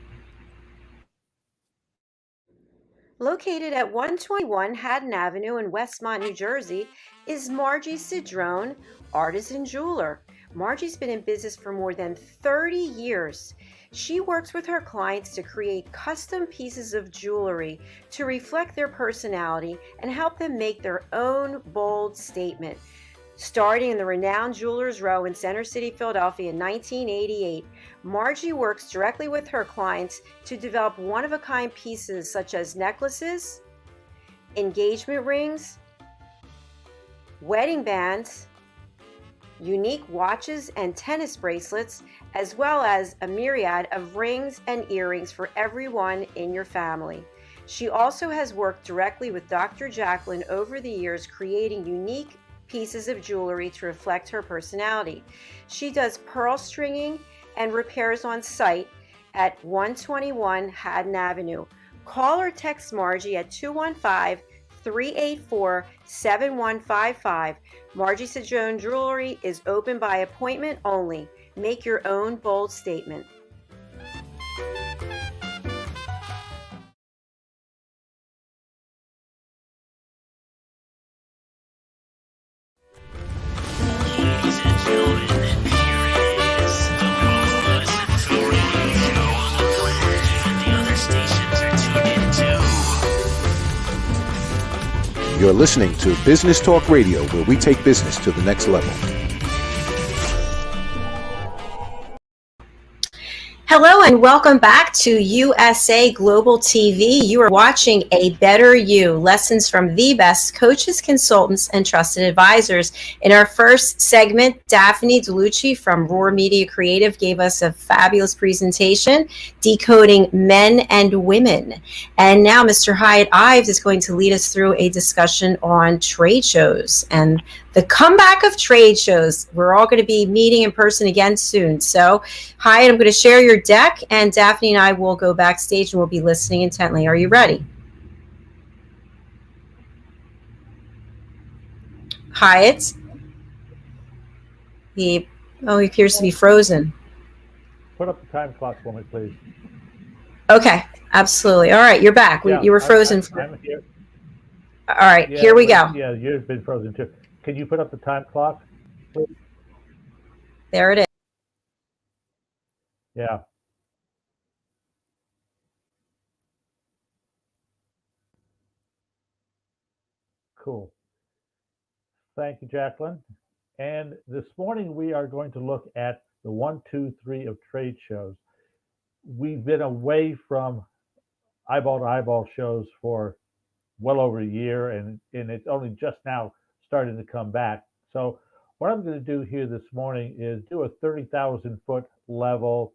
C: Located at 121 Haddon Avenue in Westmont, New Jersey, is Margie Cedrone, artisan jeweler. Margie's been in business for more than 30 years. She works with her clients to create custom pieces of jewelry to reflect their personality and help them make their own bold statement. Starting in the renowned Jewelers Row in Center City, Philadelphia in 1988, Margie works directly with her clients to develop one-of-a-kind pieces such as necklaces, engagement rings, wedding bands, unique watches and tennis bracelets, as well as a myriad of rings and earrings for everyone in your family. She also has worked directly with Dr. Jacalyn over the years, creating unique pieces of jewelry to reflect her personality. She does pearl stringing and repairs on site at 121 Haddon Avenue. Call or text Margie at 215-384-7155. Margie Sajone Jewelry is open by appointment only. Make your own bold statement.
F: Ladies and gentlemen, here it is, the most listened to radio show on the planet. Even the other stations are tuned in too.
A: You're listening to Business Talk Radio, where we take business to the next level.
C: Hello and welcome back to USA Global TV. You are watching A Better You, lessons from the best coaches, consultants, and trusted advisors. In our first segment, Daphne Diluce from Roar Media Creative gave us a fabulous presentation, decoding men and women. And now Mr. Hiett Ives is going to lead us through a discussion on trade shows and the comeback of trade shows. We're all going to be meeting in person again soon. So, Hiett, I'm going to share your deck, and Daphne and I will go backstage and we'll be listening intently. Are you ready? Hiett? He appears to be frozen.
E: Put up the time clock for me, please.
C: Okay, absolutely. All right, you're back. You were frozen.
E: I'm here.
C: All right, here we go.
E: Yeah, you've been frozen too. Can you put up the time clock, please?
C: There it is.
E: Yeah. Cool. Thank you, Jacalyn. And this morning we are going to look at the 1, 2, 3 of trade shows. We've been away from eyeball-to-eyeball shows for well over a year, and it's only just now starting to come back. So what I'm going to do here this morning is do a 30,000-foot level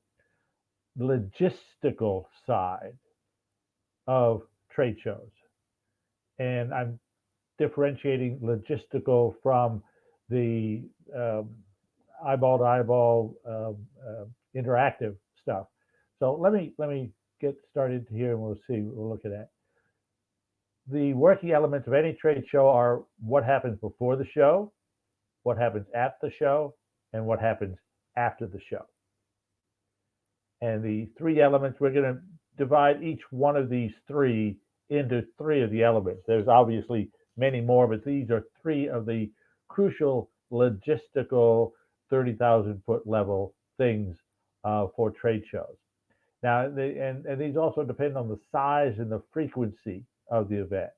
E: logistical side of trade shows. And I'm differentiating logistical from the eyeball-to-eyeball interactive stuff. So let me get started here, and we'll see what we're looking at. The working elements of any trade show are what happens before the show, what happens at the show, and what happens after the show. And the three elements, we're going to divide each one of these three into three of the elements. There's obviously many more, but these are three of the crucial logistical 30,000-foot level things for trade shows. Now, and these also depend on the size and the frequency of the event.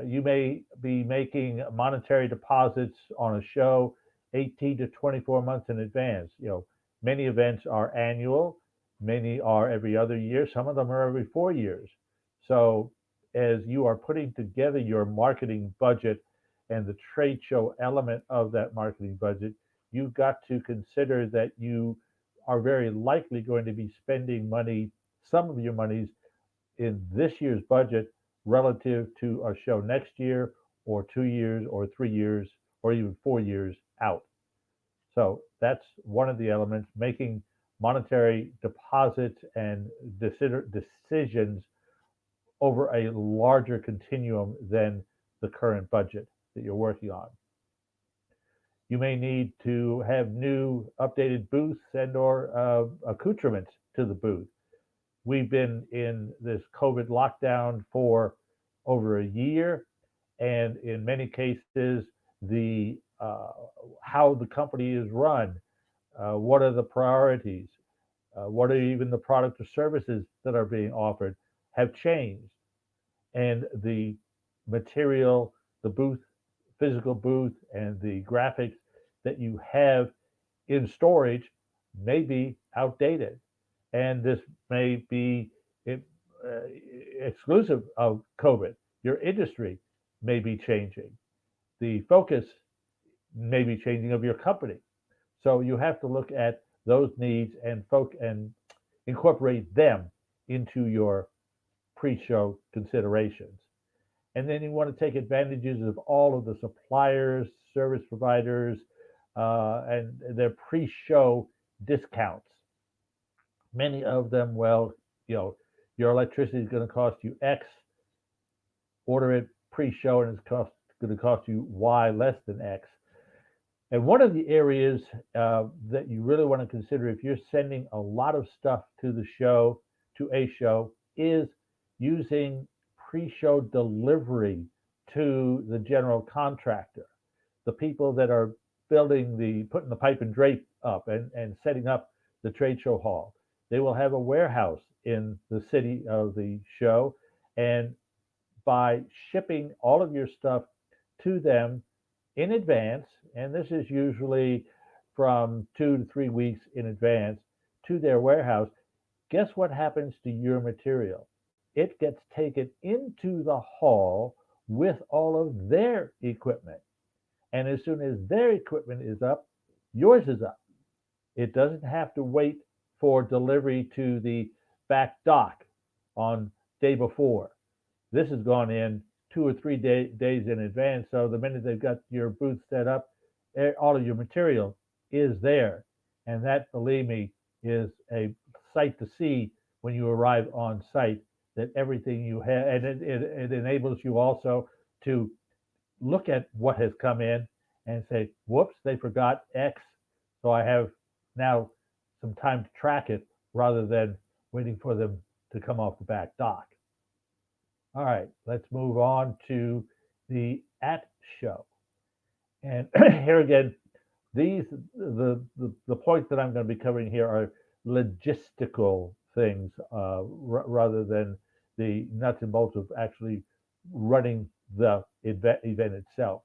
E: You may be making monetary deposits on a show 18 to 24 months in advance. Many events are annual, many are every other year, some of them are every 4 years. So as you are putting together your marketing budget and the trade show element of that marketing budget, you've got to consider that you are very likely going to be spending money, some of your monies, in this year's budget relative to a show next year, or 2 years, or 3 years, or even 4 years out. So that's one of the elements, making monetary deposits and decisions over a larger continuum than the current budget that you're working on. You may need to have new updated booths and or accoutrements to the booth. We've been in this COVID lockdown for over a year, and in many cases, the how the company is run, what are the priorities, what are even the product or services that are being offered have changed, and the material, the booth, physical booth, and the graphics that you have in storage may be outdated. And this may be exclusive of COVID. Your industry may be changing. The focus may be changing of your company. So you have to look at those needs and incorporate them into your pre-show considerations. And then you want to take advantages of all of the suppliers, service providers, and their pre-show discounts. Many of them, your electricity is going to cost you X, order it pre-show and it's going to cost you Y less than X. And one of the areas that you really want to consider if you're sending a lot of stuff to the show, to a show, is using pre-show delivery to the general contractor, the people that are putting the pipe and drape up and setting up the trade show hall. They will have a warehouse in the city of the show, and by shipping all of your stuff to them in advance, and this is usually from 2 to 3 weeks in advance to their warehouse, guess what happens to your material? It gets taken into the hall with all of their equipment. And as soon as their equipment is up, yours is up. It doesn't have to wait for delivery to the back dock on day before. This has gone in 2 or 3 days in advance. So the minute they've got your booth set up, all of your material is there. And that, believe me, is a sight to see when you arrive on site, that everything you have, and it enables you also to look at what has come in and say, whoops, they forgot X. So I have now some time to track it rather than waiting for them to come off the back dock. All right, let's move on to the at show. And here again, the points that I'm going to be covering here are logistical things rather than the nuts and bolts of actually running the event itself.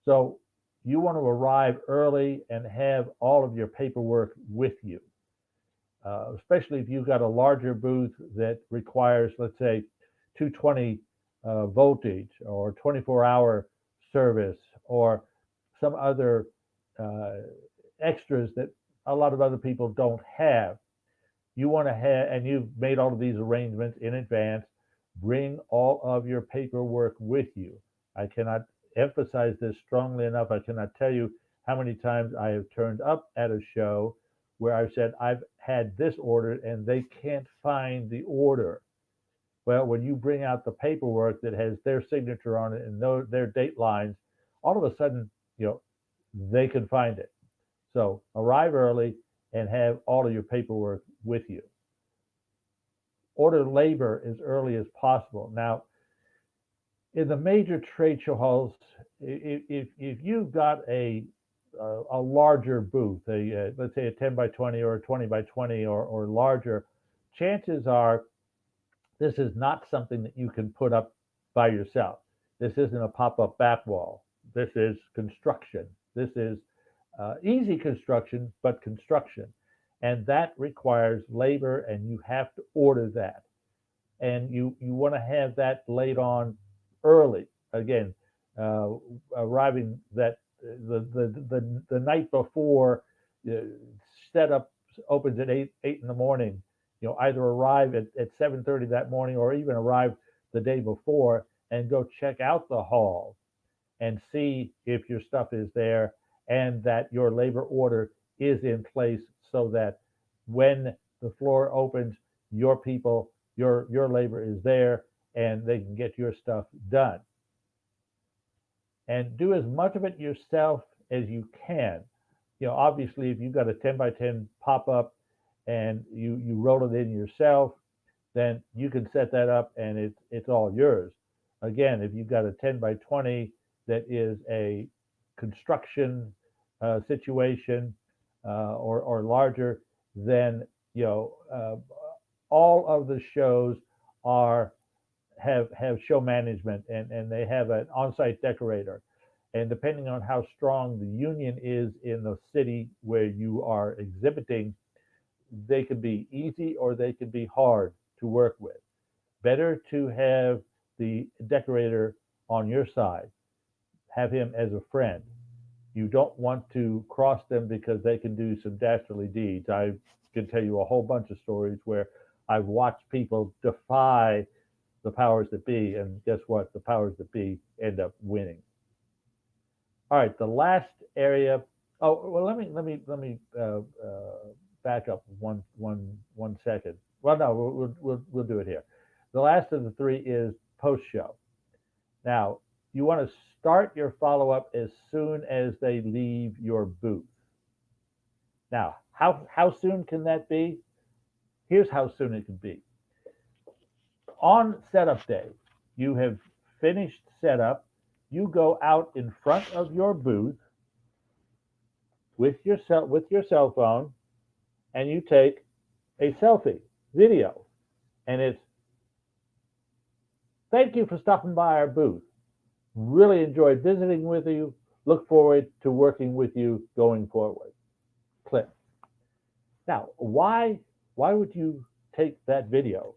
E: So you want to arrive early and have all of your paperwork with you, especially if you've got a larger booth that requires, let's say, 220 voltage or 24-hour service or some other extras that a lot of other people don't have. You want to have, and you've made all of these arrangements in advance, bring all of your paperwork with you. I cannot emphasize this strongly enough. I cannot tell you how many times I have turned up at a show where I've said, I've had this ordered and they can't find the order. Well, when you bring out the paperwork that has their signature on it and their date lines, all of a sudden, they can find it. So arrive early and have all of your paperwork with you. Order labor as early as possible. Now, in the major trade show halls, if you've got a larger booth, let's say a 10 by 20 or a 20 by 20 or larger, chances are this is not something that you can put up by yourself. This isn't a pop-up back wall. This is construction. This is easy construction, but construction. And that requires labor, and you have to order that. And you want to have that laid on early. Again, arriving that the night before, setup opens at 8 in the morning. Either arrive at 7:30 that morning or even arrive the day before and go check out the hall and see if your stuff is there and that your labor order is in place so that when the floor opens, your people, your labor is there and they can get your stuff done. And do as much of it yourself as you can. Obviously, if you've got a 10 by 10 pop-up and you roll it in yourself, then you can set that up and it's all yours. Again, if you've got a 10 by 20 that is a construction situation or larger, then all of the shows have show management and they have an on-site decorator. And depending on how strong the union is in the city where you are exhibiting, they can be easy or they can be hard to work with. Better to have the decorator on your side. Have him as a friend. You don't want to cross them because they can do some dastardly deeds. I can tell you a whole bunch of stories where I've watched people defy the powers that be, and guess what? The powers that be end up winning. All right, the last area. Oh well, let me back up one second. Well, no, we'll do it here. The last of the three is post show. Now, you want to start your follow up as soon as they leave your booth. Now, how soon can that be? Here's how soon it can be. On setup day, you have finished setup. You go out in front of your booth with your cell phone, and you take a selfie video, and it's thank you for stopping by our booth. Really enjoyed visiting with you. Look forward to working with you going forward. Click. Now, why would you take that video?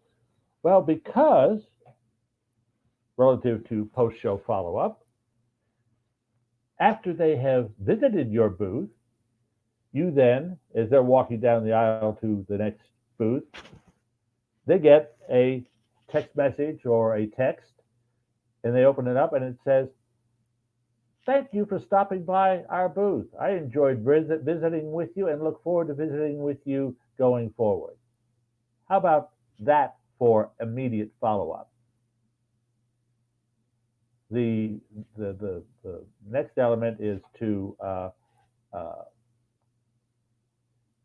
E: Well, because relative to post-show follow-up, after they have visited your booth, you then, as they're walking down the aisle to the next booth, they get a text message or a text, and they open it up and it says, thank you for stopping by our booth. I enjoyed visiting with you and look forward to visiting with you going forward. How about that for immediate follow-up? The next element is to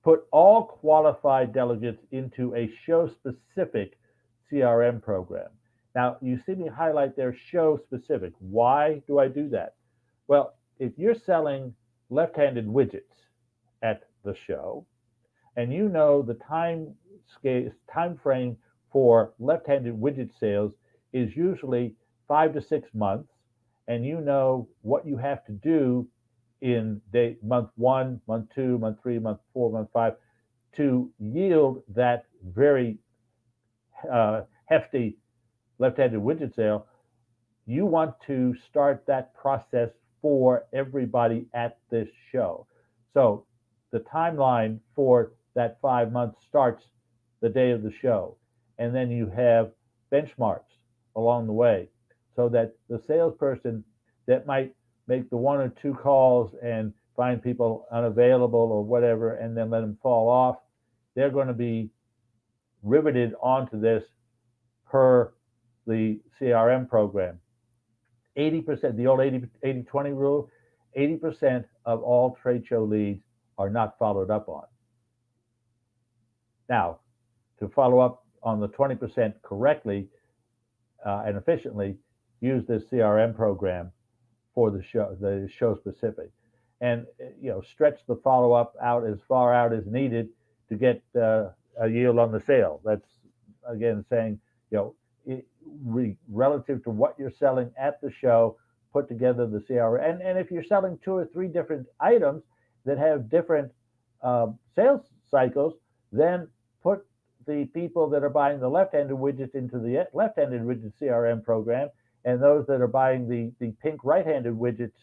E: put all qualified delegates into a show-specific CRM program. Now, you see me highlight there show-specific. Why do I do that? Well, if you're selling left-handed widgets at the show, and you know the time frame for left-handed widget sales is usually 5 to 6 months, and you know what you have to do in month 1, month 2, month 3, month 4, month 5 to yield that very hefty left-handed widget sale, you want to start that process for everybody at this show. So the timeline for that 5 months starts the day of the show. And then you have benchmarks along the way so that the salesperson that might make the 1 or 2 calls and find people unavailable or whatever, and then let them fall off, they're going to be riveted onto this per the CRM program. 80%, the old 80-20 rule, 80% of all trade show leads are not followed up on. Now, to follow up on the 20% correctly and efficiently, use this CRM program for the show specific, and stretch the follow up out as far out as needed to get a yield on the sale. That's again saying, relative to what you're selling at the show, put together the CRM. And if you're selling 2 or 3 different items that have different sales cycles, then put the people that are buying the left-handed widgets into the left-handed widget CRM program, and those that are buying the pink right-handed widgets,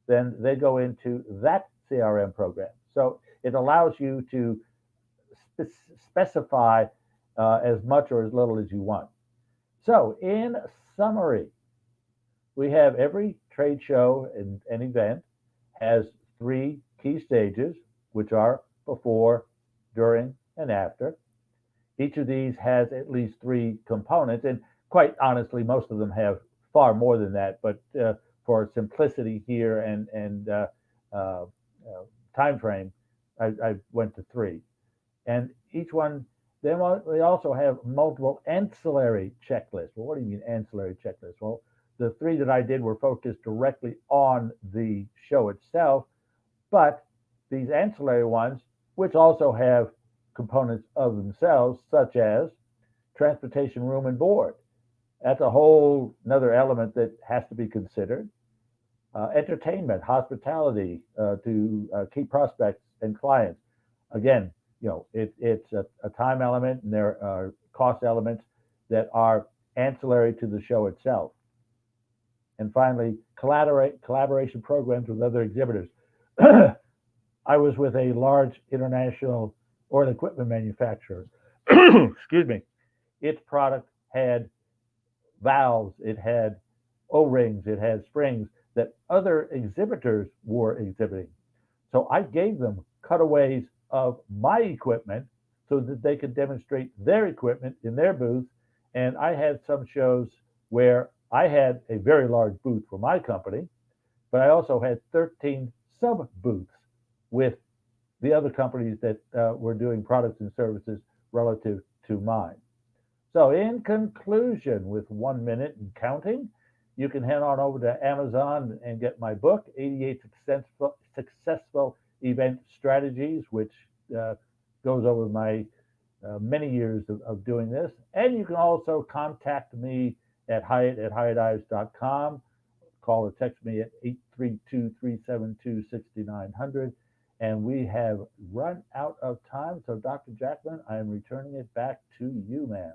E: then they go into that CRM program. So it allows you to specify as much or as little as you want. So in summary, we have every trade show and event has 3 key stages, which are before, during, and after. Each of these has at least 3 components, and quite honestly, most of them have far more than that, but for simplicity here and time frame, I went to 3. And each one, they also have multiple ancillary checklists. Well, what do you mean ancillary checklists? Well, the 3 that I did were focused directly on the show itself, but these ancillary ones, which also have components of themselves, such as transportation, room, and board. That's a whole another element that has to be considered. Entertainment, hospitality to key prospects and clients. Again, it's a time element, and there are cost elements that are ancillary to the show itself. And finally, collaboration programs with other exhibitors. I was with a large international oil equipment manufacturer. Excuse me. Its product had valves, it had O-rings, it had springs that other exhibitors were exhibiting. So I gave them cutaways of my equipment so that they could demonstrate their equipment in their booth. And I had some shows where I had a very large booth for my company, but I also had 13 sub booths with the other companies that were doing products and services relative to mine. So, in conclusion, with 1 minute and counting, you can head on over to Amazon and get my book, 88 Successful Event Strategies, which goes over my many years of doing this. And you can also contact me at Hiett@HiettIves.com. Call or text me at 832-372-6900. And we have run out of time. So, Dr. Jacalyn, I am returning it back to you, ma'am.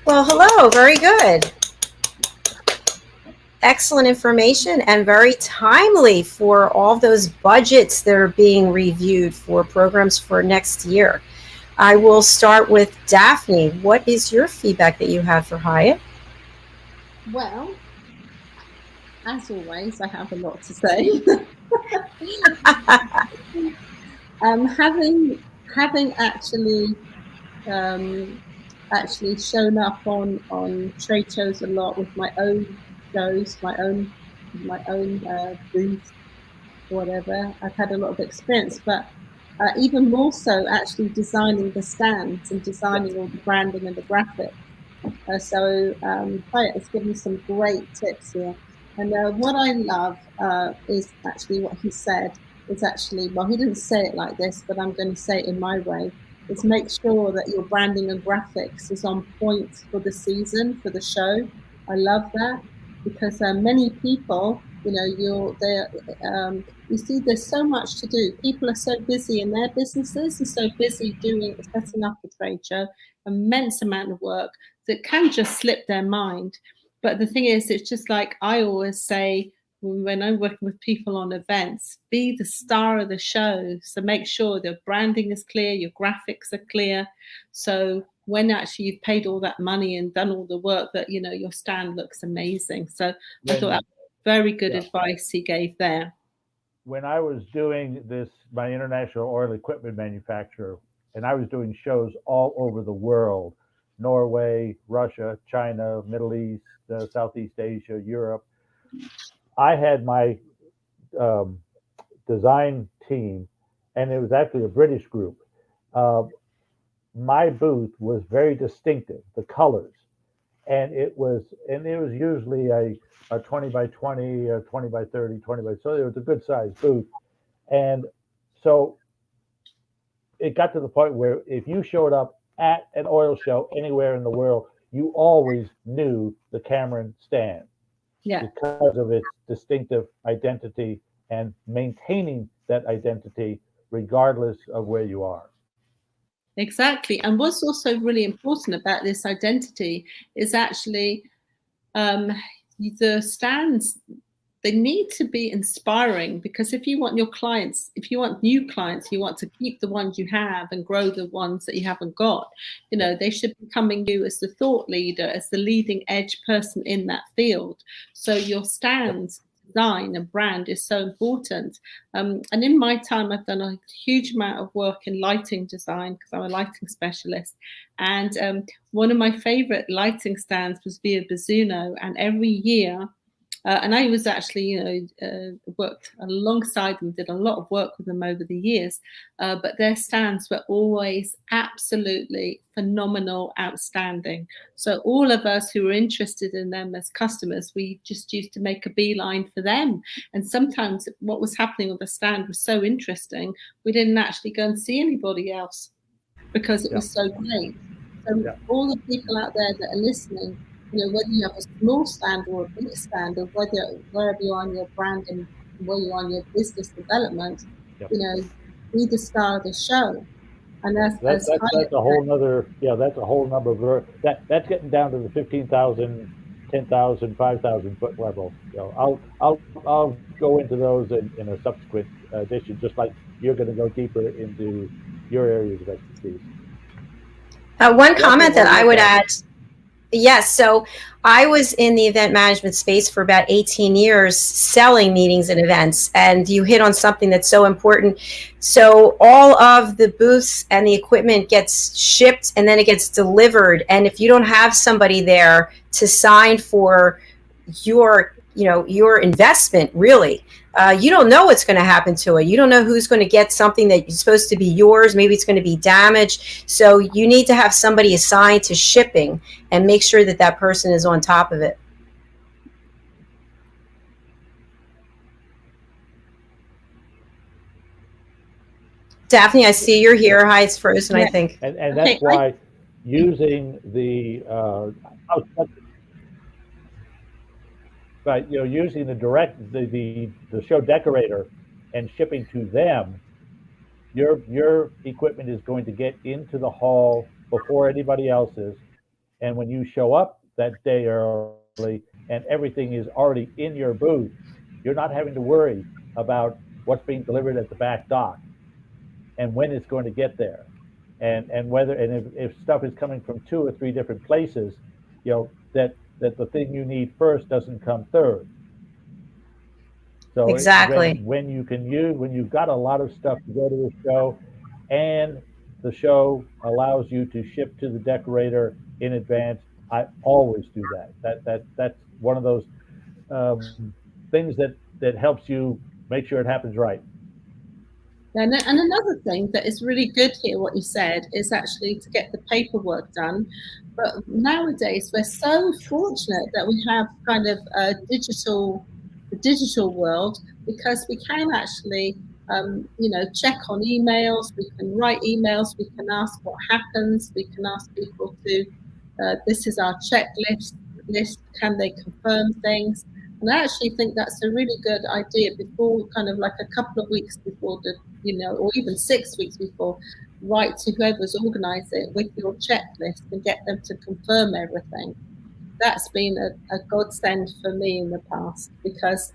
C: Well, hello. Very good. Excellent information and very timely for all those budgets that are being reviewed for programs for next year. I will start with Daphne. What is your feedback that you have for Hiett?
D: Well, as always, I have a lot to say. Having actually shown up on trade shows a lot with my own shows, my own booth, whatever. I've had a lot of experience, but even more so, actually designing the stands and designing all the branding and the graphics. So Hiett has given me some great tips here. And what I love is actually what he said. Is actually, well, he didn't say it like this, but I'm going to say it in my way. Is make sure that your branding and graphics is on point for the season, for the show. I love that because many people, you see there's so much to do. People are so busy in their businesses and so busy setting up a trade show, immense amount of work that can just slip their mind. But the thing is, it's just like I always say, when I'm working with people on events, be the star of the show. So make sure the branding is clear, your graphics are clear. So when actually you've paid all that money and done all the work, that your stand looks amazing. So I thought that was very good advice he gave there.
E: When I was doing this, my international oil equipment manufacturer, and I was doing shows all over the world, Norway, Russia, China, Middle East, Southeast Asia, Europe. I had my design team, and it was actually a British group. My booth was very distinctive, the colors, and it was usually a 20 by 20, 20 by 30, 20 by, so it was a good sized booth. And so it got to the point where if you showed up at an oil show anywhere in the world, you always knew the Cameron stand.
D: Yeah.
E: Because of its distinctive identity and maintaining that identity regardless of where you are.
D: Exactly. And what's also really important about this identity is actually the stands, they need to be inspiring, because if you want new clients, you want to keep the ones you have and grow the ones that you haven't got, they should be coming to you as the thought leader, as the leading edge person in that field. So your stands, design and brand is so important. And in my time, I've done a huge amount of work in lighting design because I'm a lighting specialist. And one of my favorite lighting stands was Via Bazzuno. And every year, and I was actually, worked alongside them, did a lot of work with them over the years, but their stands were always absolutely phenomenal, outstanding. So all of us who were interested in them as customers, we just used to make a beeline for them. And sometimes what was happening on the stand was so interesting, we didn't actually go and see anybody else because it was so great. So all the people out there that are listening, whether you have a small stand or a big stand, or wherever you're on your brand and where you're on your business development, be the star of the show. And that's a
E: whole nother, that's a whole number. That's getting down to the 15,000, 10,000, 5,000 foot level. I'll go into those in a subsequent edition, just like you're going to go deeper into your areas of expertise.
C: One comment that I would add. Yes. So I was in the event management space for about 18 years selling meetings and events. And you hit on something that's so important. So all of the booths and the equipment gets shipped and then it gets delivered. And if you don't have somebody there to sign for your investment, really, you don't know what's going to happen to it. You don't know who's going to get something that is supposed to be yours. Maybe it's going to be damaged. So you need to have somebody assigned to shipping and make sure that that person is on top of it. Daphne, I see you're here. Hi, it's frozen, I think.
E: And that's why using the using the show decorator and shipping to them, your equipment is going to get into the hall before anybody else's. And when you show up that day early and everything is already in your booth, you're not having to worry about what's being delivered at the back dock and when it's going to get there. And if stuff is coming from 2 or 3 different places, that the thing you need first doesn't come third. So
C: exactly.
E: when you've got a lot of stuff to go to a show, and the show allows you to ship to the decorator in advance, I always do that. That's one of those things that helps you make sure it happens right.
D: And another thing that is really good here, what you said, is actually to get the paperwork done. But nowadays, we're so fortunate that we have kind of the digital world, because we can actually, check on emails. We can write emails. We can ask what happens. We can ask people to, this is our checklist. Can they confirm things? And I actually think that's a really good idea before, kind of like a couple of weeks before or even 6 weeks before, write to whoever's organised it with your checklist and get them to confirm everything. That's been a godsend for me in the past, because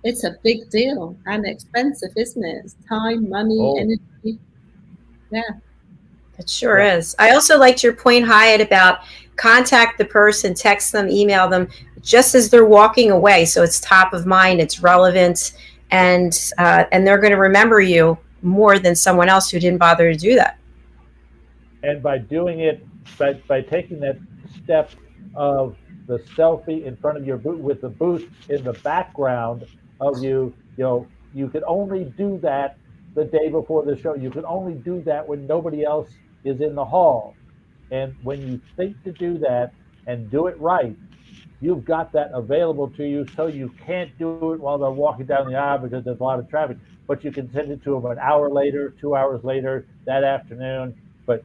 D: it's a big deal and expensive, isn't it? It's time, money, energy. Yeah.
C: It sure is. I also liked your point, Hiett, about contact the person, text them, email them just as they're walking away. So it's top of mind, it's relevant, and they're going to remember you more than someone else who didn't bother to do that.
E: And by doing it, by taking that step of the selfie in front of your booth with the booth in the background of you can only do that the day before the show. You can only do that when nobody else is in the hall. And when you think to do that and do it right, you've got that available to you, so you can't do it while they're walking down the aisle because there's a lot of traffic, but you can send it to them an hour later, 2 hours later, that afternoon. But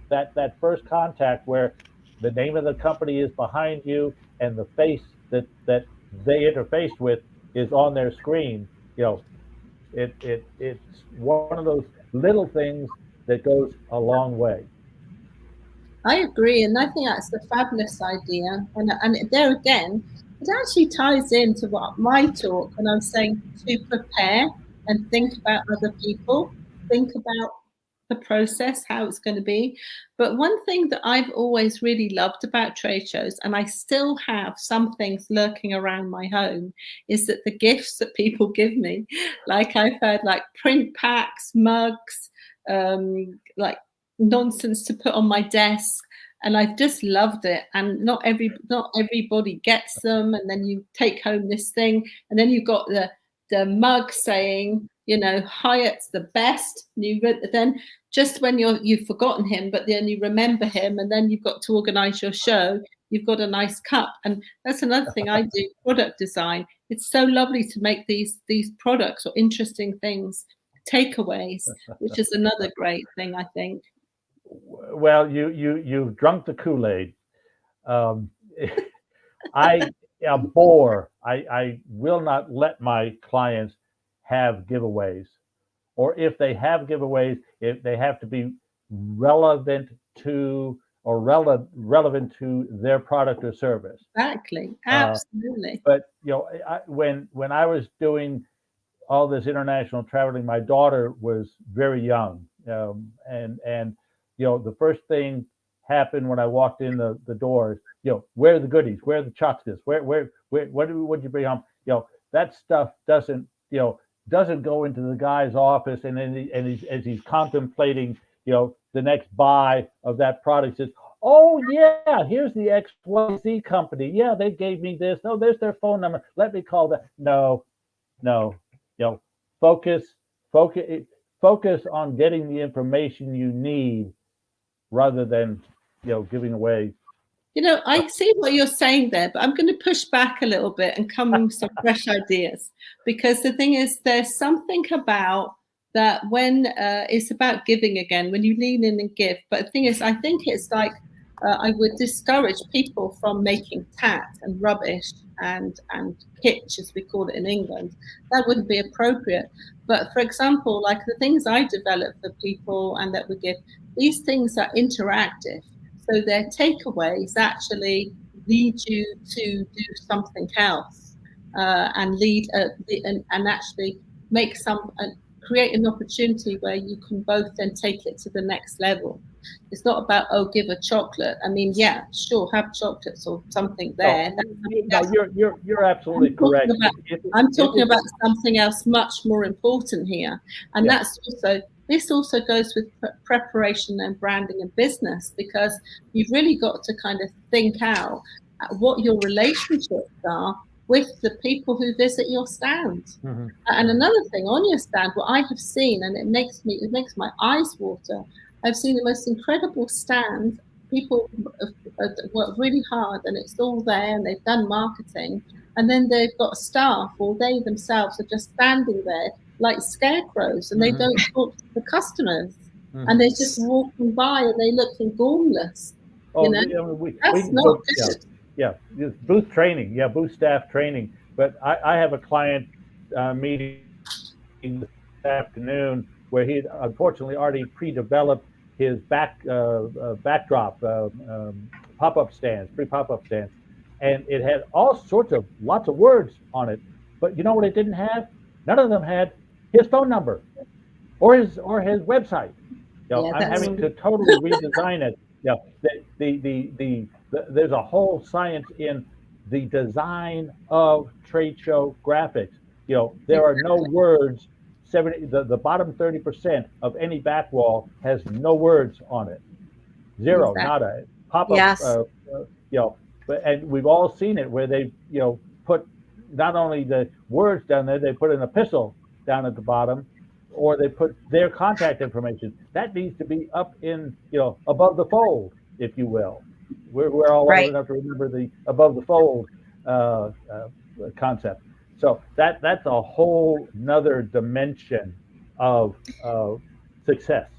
E: that first contact where the name of the company is behind you and the face that they interfaced with is on their screen, it's one of those little things that goes a long way.
D: I agree, and I think that's a fabulous idea. And there again, it actually ties into what my talk, when I'm saying to prepare and think about other people, think about the process, how it's going to be. But one thing that I've always really loved about trade shows, and I still have some things lurking around my home, is that the gifts that people give me, like I've had like print packs, mugs, like nonsense to put on my desk, and I've just loved it. And not everybody gets them, and then you take home this thing, and then you've got the mug saying, Hiett's the best. Then just when you've forgotten him, but then you remember him, and then you've got to organize your show, you've got a nice cup. And that's another thing I do, product design. It's so lovely to make these products or interesting things, takeaways, which is another great thing, I think.
E: Well, you've drunk the Kool-Aid. I abhor. I will not let my clients have giveaways, or if they have giveaways, if they have to be relevant to their product or service.
D: Exactly, absolutely.
E: But when I was doing all this international traveling, my daughter was very young, and the first thing happened when I walked in the doors. where are the goodies? Where are the chocolates? Where what would you bring home? That stuff doesn't go into the guy's office, and then as he's contemplating, the next buy of that product, says, oh yeah, here's the XYZ company. Yeah, they gave me this. No, there's their phone number. Let me call that. No. Focus on getting the information you need rather than giving away.
D: I see what you're saying there, but I'm going to push back a little bit and come with some fresh ideas, because the thing is, there's something about that when it's about giving again, when you lean in and give. But the thing is, I think it's like I would discourage people from making tat and rubbish and kitsch, as we call it in England. That wouldn't be appropriate. But for example, like the things I develop for people and that we give, these things are interactive. So their takeaways actually lead you to do something else, and actually make create an opportunity where you can both then take it to the next level. It's not about, give a chocolate. I mean, yeah, sure, have chocolates or something there.
E: You're absolutely correct.
D: I'm talking about something else much more important here, and that's also. This also goes with preparation and branding and business, because you've really got to kind of think out what your relationships are with the people who visit your stand. Mm-hmm. And another thing on your stand, what I have seen, and it makes my eyes water, I've seen the most incredible stand. People work really hard and it's all there and they've done marketing, and then they've got staff, or they themselves are just standing there like scarecrows, and they don't talk to the customers, and they're just walking by and they look gormless. That's not good.
E: Yeah, booth training. Yeah, booth staff training. But I have a client meeting this afternoon where he had unfortunately already pre-developed his backdrop pop-up stands, pre-pop-up stands, and it had lots of words on it. But you know what it didn't have? None of them had his phone number or his website. I'm having to totally redesign it. There's a whole science in the design of trade show graphics. There are no words. The bottom 30% of any back wall has no words on it. Zero, nada. Pop-up. Yes. And we've all seen it where they put not only the words down there, they put an epistle down at the bottom, or they put their contact information. That needs to be up in, above the fold, if you will. We're all old enough to remember the above the fold concept. So that's a whole nother dimension of success.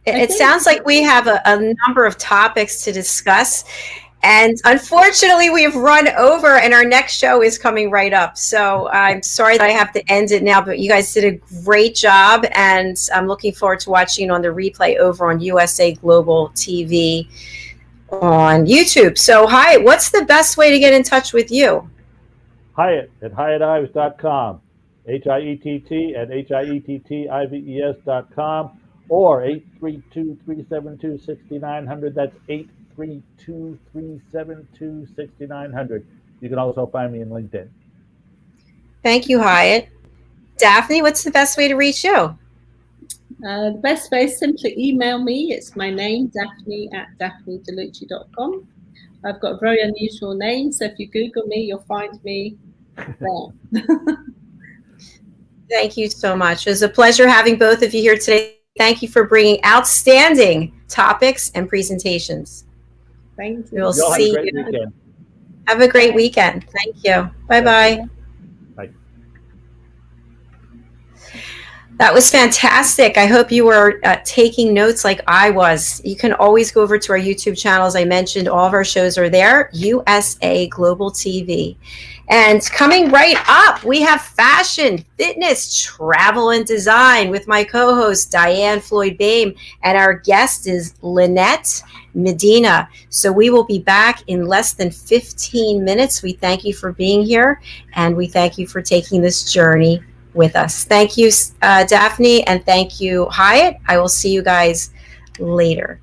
C: It sounds like we have a number of topics to discuss. And unfortunately, we've run over, and our next show is coming right up. So I'm sorry that I have to end it now, but you guys did a great job, and I'm looking forward to watching it on the replay over on USA Global TV on YouTube. So, Hiett, what's the best way to get in touch with you?
E: Hiett at hiettives.com, HIETT at HIETTIVES.com, or 832-372-6900. That's 832-372-6900. You can also find me in LinkedIn.
C: Thank you, Hiett. Daphne, what's the best way to reach you?
D: The best way is simply email me. It's my name, Daphne at DaphneDiluce.com. I've got a very unusual name, so if you Google me, you'll find me there.
C: Thank you so much. It was a pleasure having both of you here today. Thank you for bringing outstanding topics and presentations.
D: Thank you.
C: We'll see you. Have a great weekend. Thank you. Bye-bye.
E: Bye.
C: That was fantastic. I hope you were taking notes like I was. You can always go over to our YouTube channel. As I mentioned, all of our shows are there, USA Global TV. And coming right up, we have fashion, fitness, travel, and design with my co-host, Diane Floyd-Bame, and our guest is Lynette Medina. So we will be back in less than 15 minutes. We thank you for being here, and we thank you for taking this journey with us. Thank you, Daphne, and thank you, Hiett. I will see you guys later.